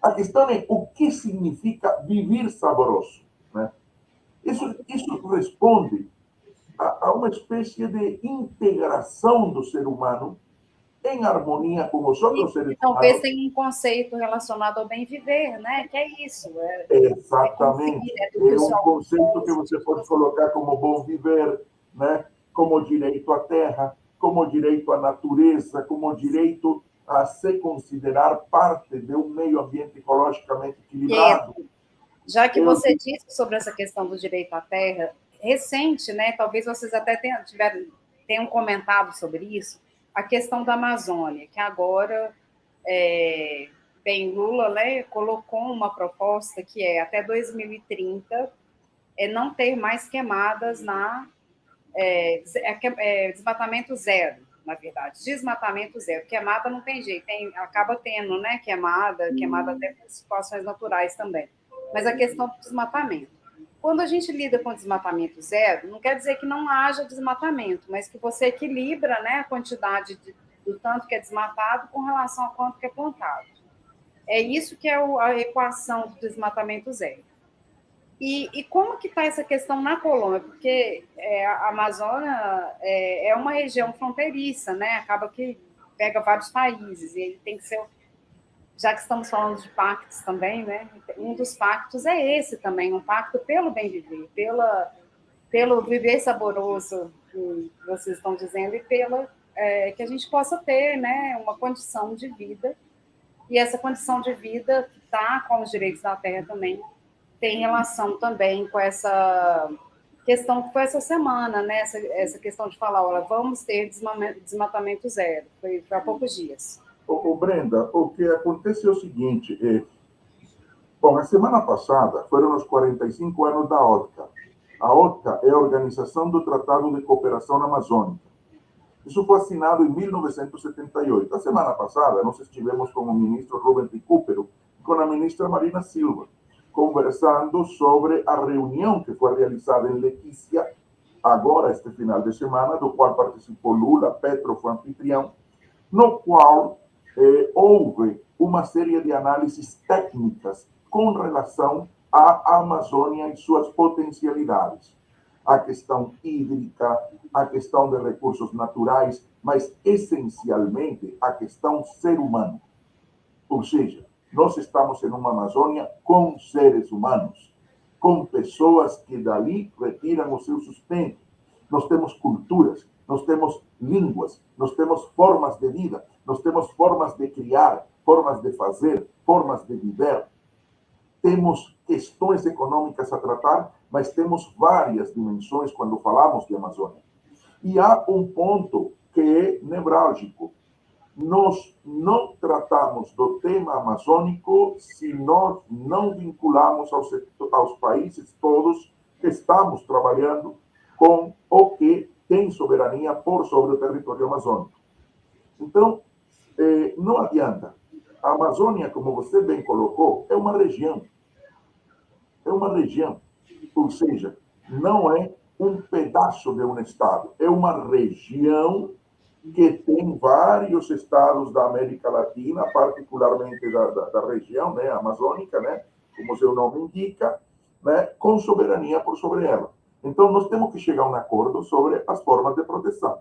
C: A questão é o que significa viver saboroso, né? Isso responde a uma espécie de integração do ser humano em harmonia com os outros seres humanos.
E: Talvez tenha um conceito relacionado ao bem viver, né? Que é isso.
C: Exatamente. É um conceito que você pode colocar como bom viver, né? Como direito à terra, como direito à natureza, como direito a se considerar parte de um meio ambiente ecologicamente equilibrado.
E: Já que você disse sobre essa questão do direito à terra, recente, né? Talvez vocês até tenham comentado sobre isso, a questão da Amazônia, que agora, Lula, né, colocou uma proposta que é até 2030 não ter mais queimadas desmatamento zero, na verdade, desmatamento zero. Queimada não tem jeito, acaba tendo, né, queimada até por situações naturais também. Mas a questão do desmatamento. Quando a gente lida com desmatamento zero, não quer dizer que não haja desmatamento, mas que você equilibra, né, a quantidade do tanto que é desmatado com relação a quanto que é plantado. É isso que é a equação do desmatamento zero. E como que está essa questão na Colômbia? Porque a Amazônia é uma região fronteiriça, né? Acaba que pega vários países, e ele tem que ser... Já que estamos falando de pactos também, né? Um dos pactos é esse também, um pacto pelo bem viver, pelo viver saboroso que vocês estão dizendo e pela que a gente possa ter, né, uma condição de vida. E essa condição de vida que está com os direitos da terra também tem relação também com essa questão que foi essa semana, né? Essa questão de falar, olha, vamos ter desmatamento zero. Foi há poucos dias.
C: Brenda, o que acontece é o seguinte, bom, a semana passada foram os 45 anos da OTCA. A OTCA é a Organização do Tratado de Cooperação Amazônica. Isso foi assinado em 1978. A semana passada, nós estivemos com o ministro Rubem Recupero e com a ministra Marina Silva, conversando sobre a reunião que foi realizada em Letícia, agora, este final de semana, do qual participou Lula, Petro foi anfitrião, no qual houve uma série de análises técnicas com relação à Amazônia e suas potencialidades. A questão hídrica, a questão de recursos naturais, mas essencialmente a questão ser humano. Ou seja, nós estamos em uma Amazônia com seres humanos, com pessoas que dali retiram o seu sustento. Nós temos culturas, nós temos línguas, nós temos formas de vida, nós temos formas de criar, formas de fazer, formas de viver. Temos questões econômicas a tratar, mas temos várias dimensões quando falamos de Amazônia. E há um ponto que é nevrálgico. Nós não tratamos do tema amazônico se nós não vinculamos aos países todos que estamos trabalhando com o que tem soberania por sobre o território amazônico. Então, não adianta. A Amazônia, como você bem colocou, é uma região. É uma região. Ou seja, não é um pedaço de um estado. É uma região que tem vários estados da América Latina, particularmente da região, né, amazônica, né, como seu nome indica, né, com soberania por sobre ela. Então, nós temos que chegar a um acordo sobre as formas de proteção.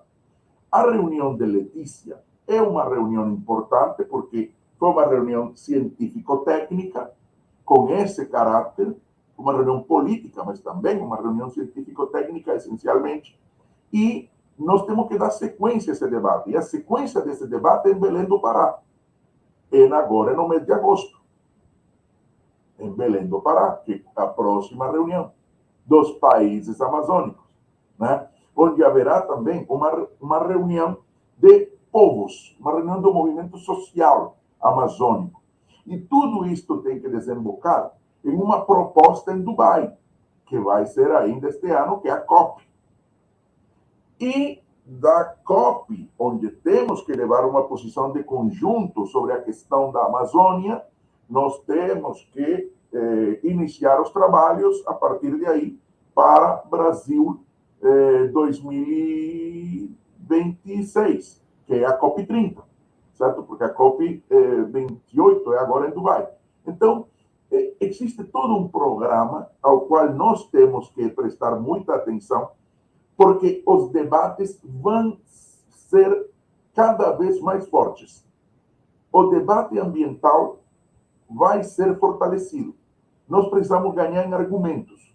C: A reunião de Letícia é uma reunião importante, porque foi uma reunião científico-técnica, com esse caráter, uma reunião política, mas também uma reunião científico-técnica, essencialmente, e nós temos que dar sequência a esse debate. E a sequência desse debate é em Belém do Pará. Agora, no mês de agosto. Em Belém do Pará, que é a próxima reunião dos países amazônicos, né? Onde haverá também uma reunião de povos, uma reunião do movimento social amazônico. E tudo isto tem que desembocar em uma proposta em Dubai, que vai ser ainda este ano, que é a COP. E da COP, onde temos que levar uma posição de conjunto sobre a questão da Amazônia, nós temos que iniciar os trabalhos a partir de aí para Brasil 2026, que é a COP 30, certo? Porque a COP 28 é agora em Dubai. Então, existe todo um programa ao qual nós temos que prestar muita atenção, porque os debates vão ser cada vez mais fortes. O debate ambiental vai ser fortalecido. Nós precisamos ganhar em argumentos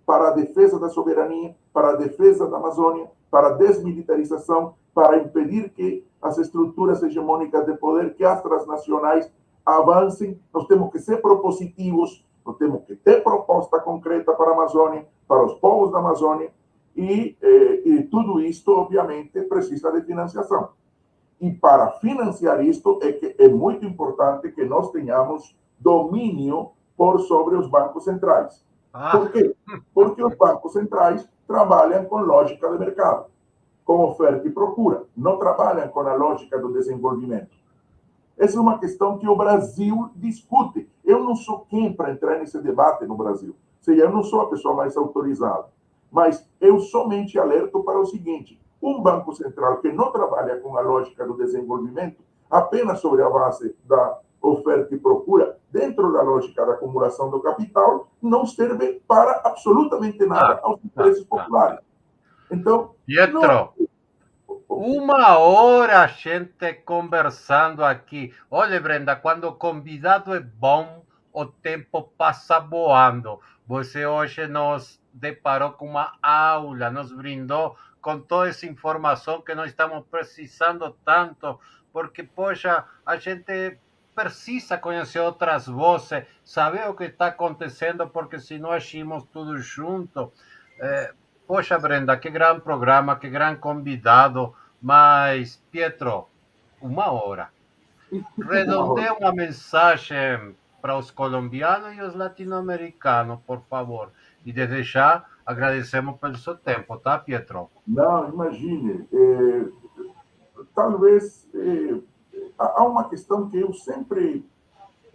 C: para a defesa da soberania, para a defesa da Amazônia, para a desmilitarização, para impedir que as estruturas hegemônicas de poder, que as transnacionais avancem. Nós temos que ser propositivos, nós temos que ter proposta concreta para a Amazônia, para os povos da Amazônia, e tudo isto, obviamente, precisa de financiação. E para financiar isto, é muito importante que nós tenhamos domínio por sobre os bancos centrais. Por quê? Porque os bancos centrais trabalham com lógica de mercado, com oferta e procura, não trabalham com a lógica do desenvolvimento. Essa é uma questão que o Brasil discute. Eu não sou quem para entrar nesse debate no Brasil. Ou seja, eu não sou a pessoa mais autorizada. Mas eu somente alerto para o seguinte: um banco central que não trabalha com a lógica do desenvolvimento, apenas sobre a base da oferta e procura, dentro da lógica da acumulação do capital, não serve para absolutamente nada aos interesses populares. Então,
B: Pietro, uma hora a gente conversando aqui. Olha, Brenda, quando o convidado é bom, o tempo passa voando. Você hoje nos deparou com uma aula, nos brindou com toda essa informação que nós estamos precisando tanto, porque, poxa, a gente precisa conhecer outras vozes, saber o que está acontecendo, porque se não agimos tudo junto. Poxa, Brenda, que grande programa, que grande convidado, mas, Pietro, uma hora. Redondeia uma mensagem para os colombianos e os latino-americanos, por favor. E desde já agradecemos pelo seu tempo, tá, Pietro?
C: Não, imagine, talvez há uma questão que eu sempre,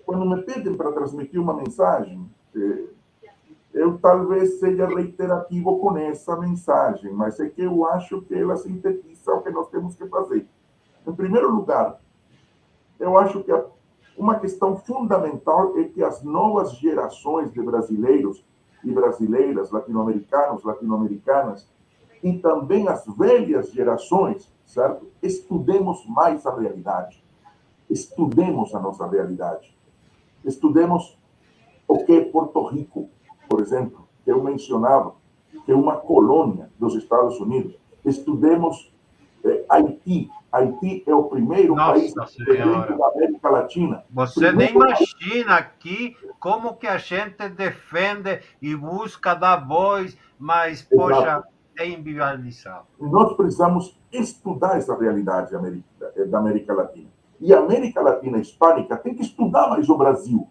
C: quando me pedem para transmitir uma mensagem, eu talvez seja reiterativo com essa mensagem, mas é que eu acho que ela sintetiza o que nós temos que fazer. Em primeiro lugar, eu acho que uma questão fundamental é que as novas gerações de brasileiros e brasileiras, latino-americanos, latino-americanas, e também as velhas gerações, certo? Estudemos mais a realidade. Estudemos a nossa realidade. Estudemos o que é Porto Rico, por exemplo, que eu mencionava, que é uma colônia dos Estados Unidos. Estudemos Haiti. Haiti é o primeiro país da América Latina.
B: Você nem imagina aqui como que a gente defende e busca dar voz, mas, poxa, é inviabilizado.
C: Nós precisamos estudar essa realidade da América Latina. E a América Latina hispânica tem que estudar mais o Brasil.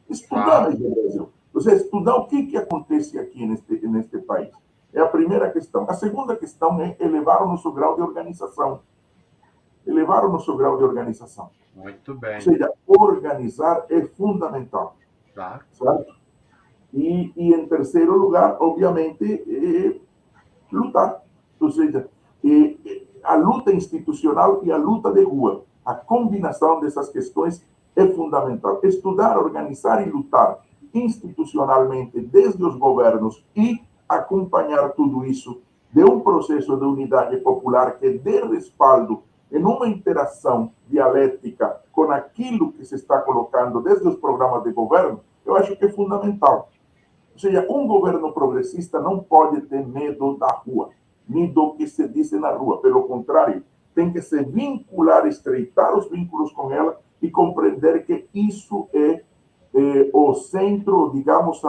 C: Estudar mais o Brasil. Ou seja, estudar o que acontece aqui neste país. É a primeira questão. A segunda questão é elevar o nosso grau de organização. Elevar o nosso grau de organização.
B: Muito bem.
C: Ou seja, organizar é fundamental.
B: Claro.
C: Certo? E em terceiro lugar, obviamente, lutar. Ou seja, a luta institucional e a luta de rua. A combinação dessas questões é fundamental. Estudar, organizar e lutar institucionalmente desde os governos e acompanhar tudo isso de um processo de unidade popular que dê respaldo em uma interação dialética com aquilo que se está colocando desde os programas de governo, eu acho que é fundamental. Ou seja, um governo progressista não pode ter medo da rua, nem do que se diz na rua. Pelo contrário, tem que se vincular, estreitar os vínculos com ela e compreender que isso é o centro, digamos,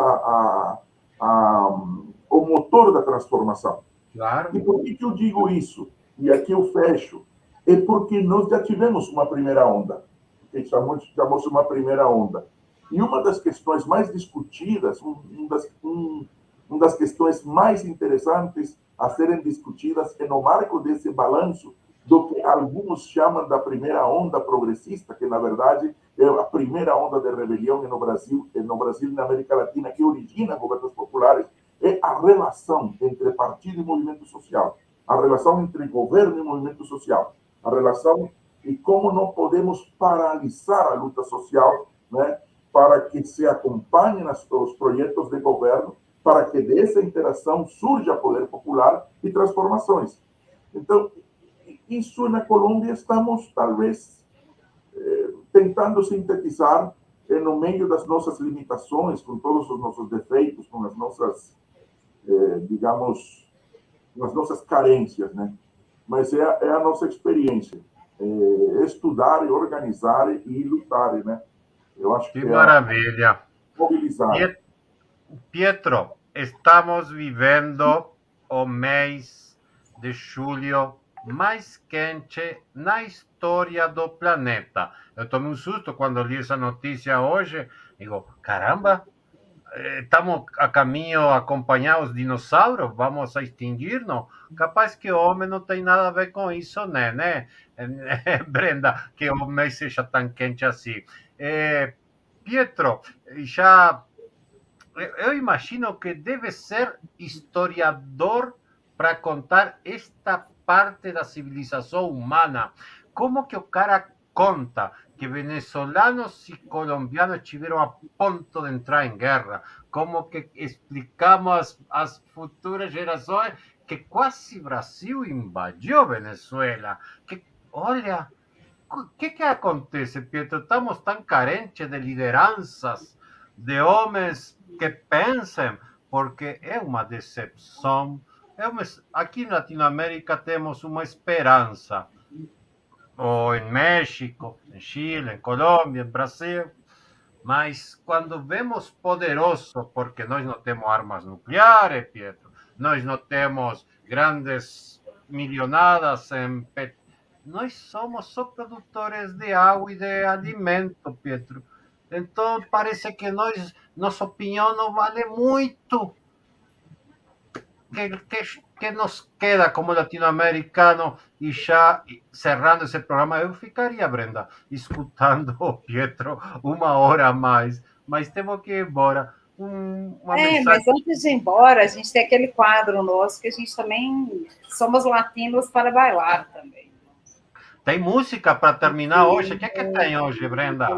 C: o motor da transformação.
B: Claro.
C: E por que eu digo isso? E aqui eu fecho. É porque nós já tivemos uma primeira onda, que chamamos uma primeira onda. E uma das questões mais discutidas, uma das questões mais interessantes a serem discutidas é no marco desse balanço do que alguns chamam da primeira onda progressista, que na verdade é a primeira onda de rebelião no Brasil e na América Latina, que origina governos populares, é a relação entre partido e movimento social, a relação entre governo e movimento social, a relação e como não podemos paralisar a luta social, né, para que se acompanhem os projetos de governo, para que dessa interação surja poder popular e transformações. Então, isso na Colômbia estamos, talvez, tentando sintetizar no meio das nossas limitações, com todos os nossos defeitos, com as nossas, digamos, as nossas carências, né? Mas é a nossa experiência. Estudar, e organizar e lutar, né? Eu acho que
B: maravilha.
C: Mobilizar.
B: Pietro, estamos vivendo o mês de julho mais quente na história do planeta. Eu tomei um susto quando li essa notícia hoje. Digo, caramba, estamos a caminho a acompanhar os dinossauros? Vamos a extinguir-nos? Capaz que o homem não tem nada a ver com isso, né? Brenda, que o mês seja tão quente assim. Pietro, já eu imagino que deve ser historiador para contar esta parte da civilização humana. Como que o cara conta que venezuelanos e colombianos estiveram a ponto de entrar em guerra? Como que explicamos às futuras gerações que quase Brasil invadiu Venezuela? O que acontece, Pietro? Estamos tão carentes de lideranças de homens que pensem, porque é uma decepção. Aqui em Latinoamérica temos uma esperança, ou em México, em Chile, em Colômbia, em Brasil, mas quando vemos poderoso, porque nós não temos armas nucleares, Pietro, nós não temos grandes milionadas em nós somos só produtores de água e de alimento, Pietro. Então parece que nossa opinião não vale muito. Que nos queda como latino-americano? E já cerrando esse programa, eu ficaria, Brenda, escutando o Pietro uma hora a mais, mas temos que ir embora. Uma mensagem.
E: Mas antes de ir embora, a gente tem aquele quadro nosso que a gente também somos latinos para bailar também.
B: Tem música para terminar hoje? O que tem hoje, Brenda?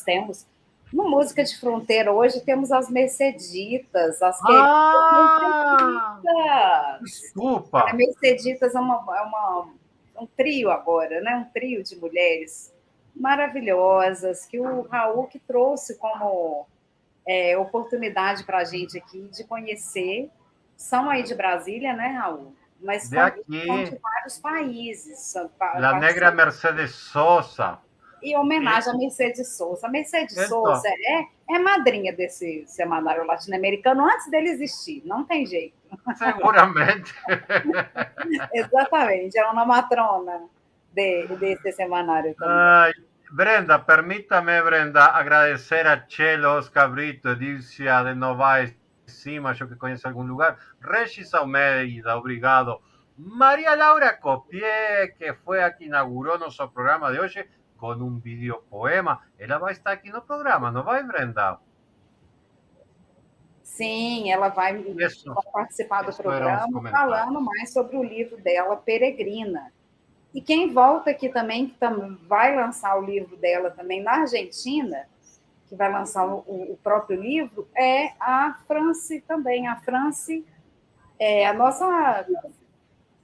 E: Temos. Uma música de fronteira hoje, temos as Merceditas, as Merceditas.
B: Desculpa.
E: A Merceditas é um trio agora, né? Um trio de mulheres maravilhosas, que o Raul que trouxe como oportunidade para a gente aqui de conhecer. São aí de Brasília, né, Raul? Mas são de vários países.
B: La Negra Mercedes Sosa.
E: E homenagem a Mercedes Sosa. A Mercedes Sosa é madrinha desse semanário latino-americano antes dele existir, não tem jeito.
B: Seguramente.
E: Exatamente, é uma matrona desse semanário também.
B: Ai, Brenda, permítame, Brenda, agradecer a Chelos Cabrito, Dircia de Novaes Cima, yo que conheço algum lugar, Regis Almeida, obrigado. María Laura Copié, que foi a que inaugurou nosso programa de hoje com um videopoema. Ela vai estar aqui no programa, não vai, Brenda?
E: Sim, ela vai participar do programa falando mais sobre o livro dela, Peregrina. E quem volta aqui também, que vai lançar o livro dela também na Argentina, que vai lançar o próprio livro, é a France também. A France é a nossa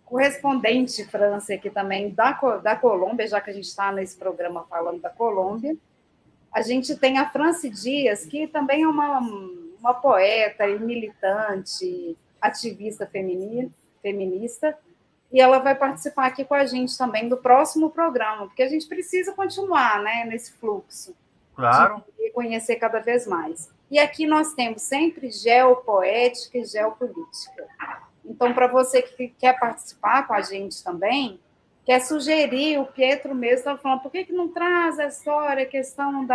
E: correspondente France aqui também da Colômbia, já que a gente está nesse programa falando da Colômbia. A gente tem a France Dias, que também é uma poeta e militante, ativista feminista, e ela vai participar aqui com a gente também do próximo programa, porque a gente precisa continuar, né, nesse fluxo.
B: Claro.
E: De conhecer cada vez mais. E aqui nós temos sempre geopoética e geopolítica. Então, para você que quer participar com a gente também, quer sugerir, o Pietro mesmo estava falando, por que não traz a história, a questão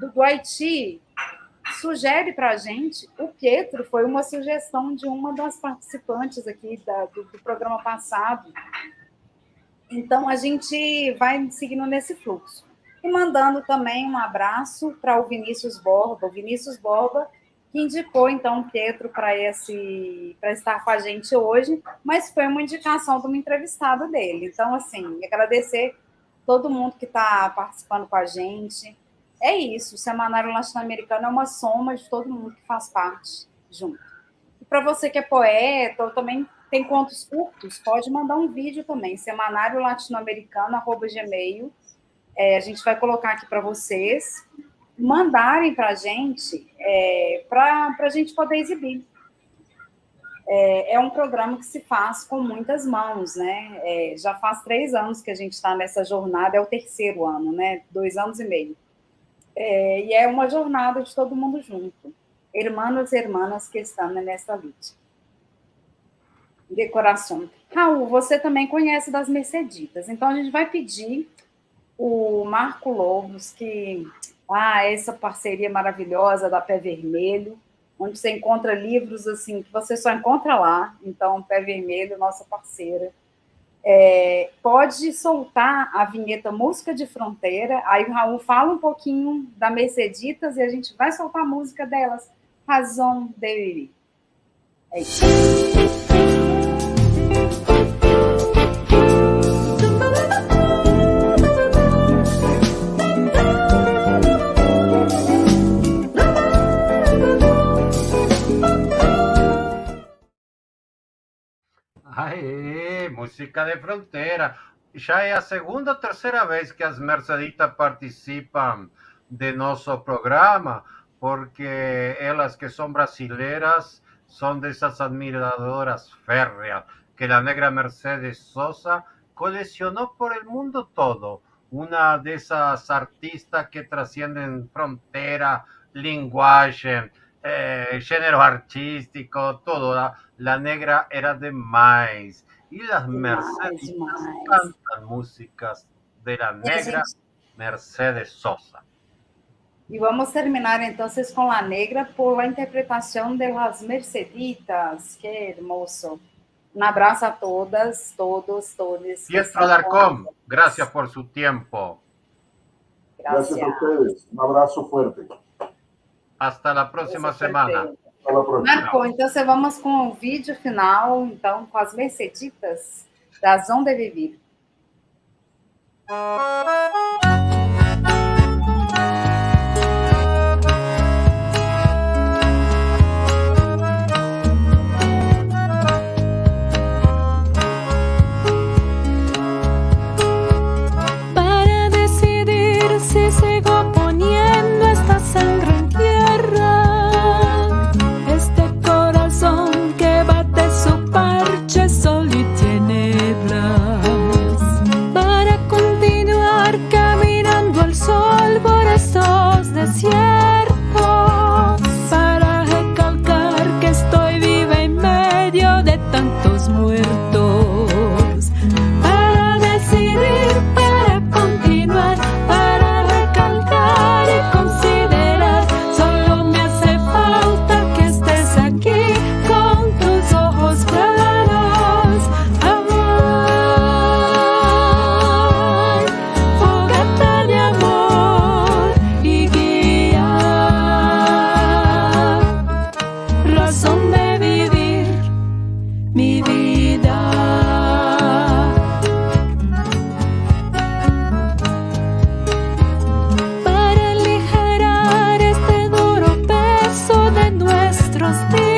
E: do Haiti? Sugere para a gente. O Pietro foi uma sugestão de uma das participantes aqui do programa passado. Então, a gente vai seguindo nesse fluxo. E mandando também um abraço para o Vinícius Borba. O Vinícius Borba, que indicou, então, o Pietro para estar com a gente hoje, mas foi uma indicação de uma entrevistada dele. Então, assim, agradecer todo mundo que está participando com a gente. É isso, o Semanário Latino-Americano é uma soma de todo mundo que faz parte junto. E para você que é poeta ou também tem contos curtos, pode mandar um vídeo também, semanariolatinoamericano@gmail. A gente vai colocar aqui para vocês mandarem para a gente, para a gente poder exibir. É um programa que se faz com muitas mãos, né? Já faz 3 anos que a gente está nessa jornada, é o 3º ano, né? 2 anos e meio. E é uma jornada de todo mundo junto. Hermanos e hermanas que estão nessa luta. Decoração. Raul, você também conhece das Merceditas, então a gente vai pedir o Marco Lobos, que essa parceria maravilhosa da Pé Vermelho, onde você encontra livros assim que você só encontra lá. Então, Pé Vermelho, nossa parceira, pode soltar a vinheta Música de Fronteira. Aí o Raul fala um pouquinho da Merceditas e a gente vai soltar a música delas, Razão de Vivir. É isso.
B: Aê, música de fronteira. Já é a segunda ou terceira vez que as Merceditas participam de nuestro programa, porque ellas que son brasileras son de esas admiradoras férreas que la negra Mercedes Sosa coleccionó por el mundo todo. Una de esas artistas que trascienden frontera, lenguaje, género artístico, todo. La negra era demais. Y las Mercedes cantan músicas de la negra Mercedes Sosa.
E: E vamos terminar, então, com La Negra por la interpretação de Las Merceditas. Que hermoso. Un abrazo a todas, todos, todes.
B: Pietro Alarcón, gracias por su tiempo.
C: Gracias a ustedes. Un abrazo fuerte.
B: Hasta la próxima semana.
C: Hasta la próxima.
E: Marco, então vamos com o vídeo final, então, com as Merceditas da Zon de Vivir.
F: Para recalcar que estoy viva en medio de tantos muertos, para decidir, para continuar, para recalcar y considerar. Solo me hace falta que estés aquí con tus ojos claros. Amor, fogata de amor y razón de vivir mi vida. Para aligerar este duro peso de nuestros días.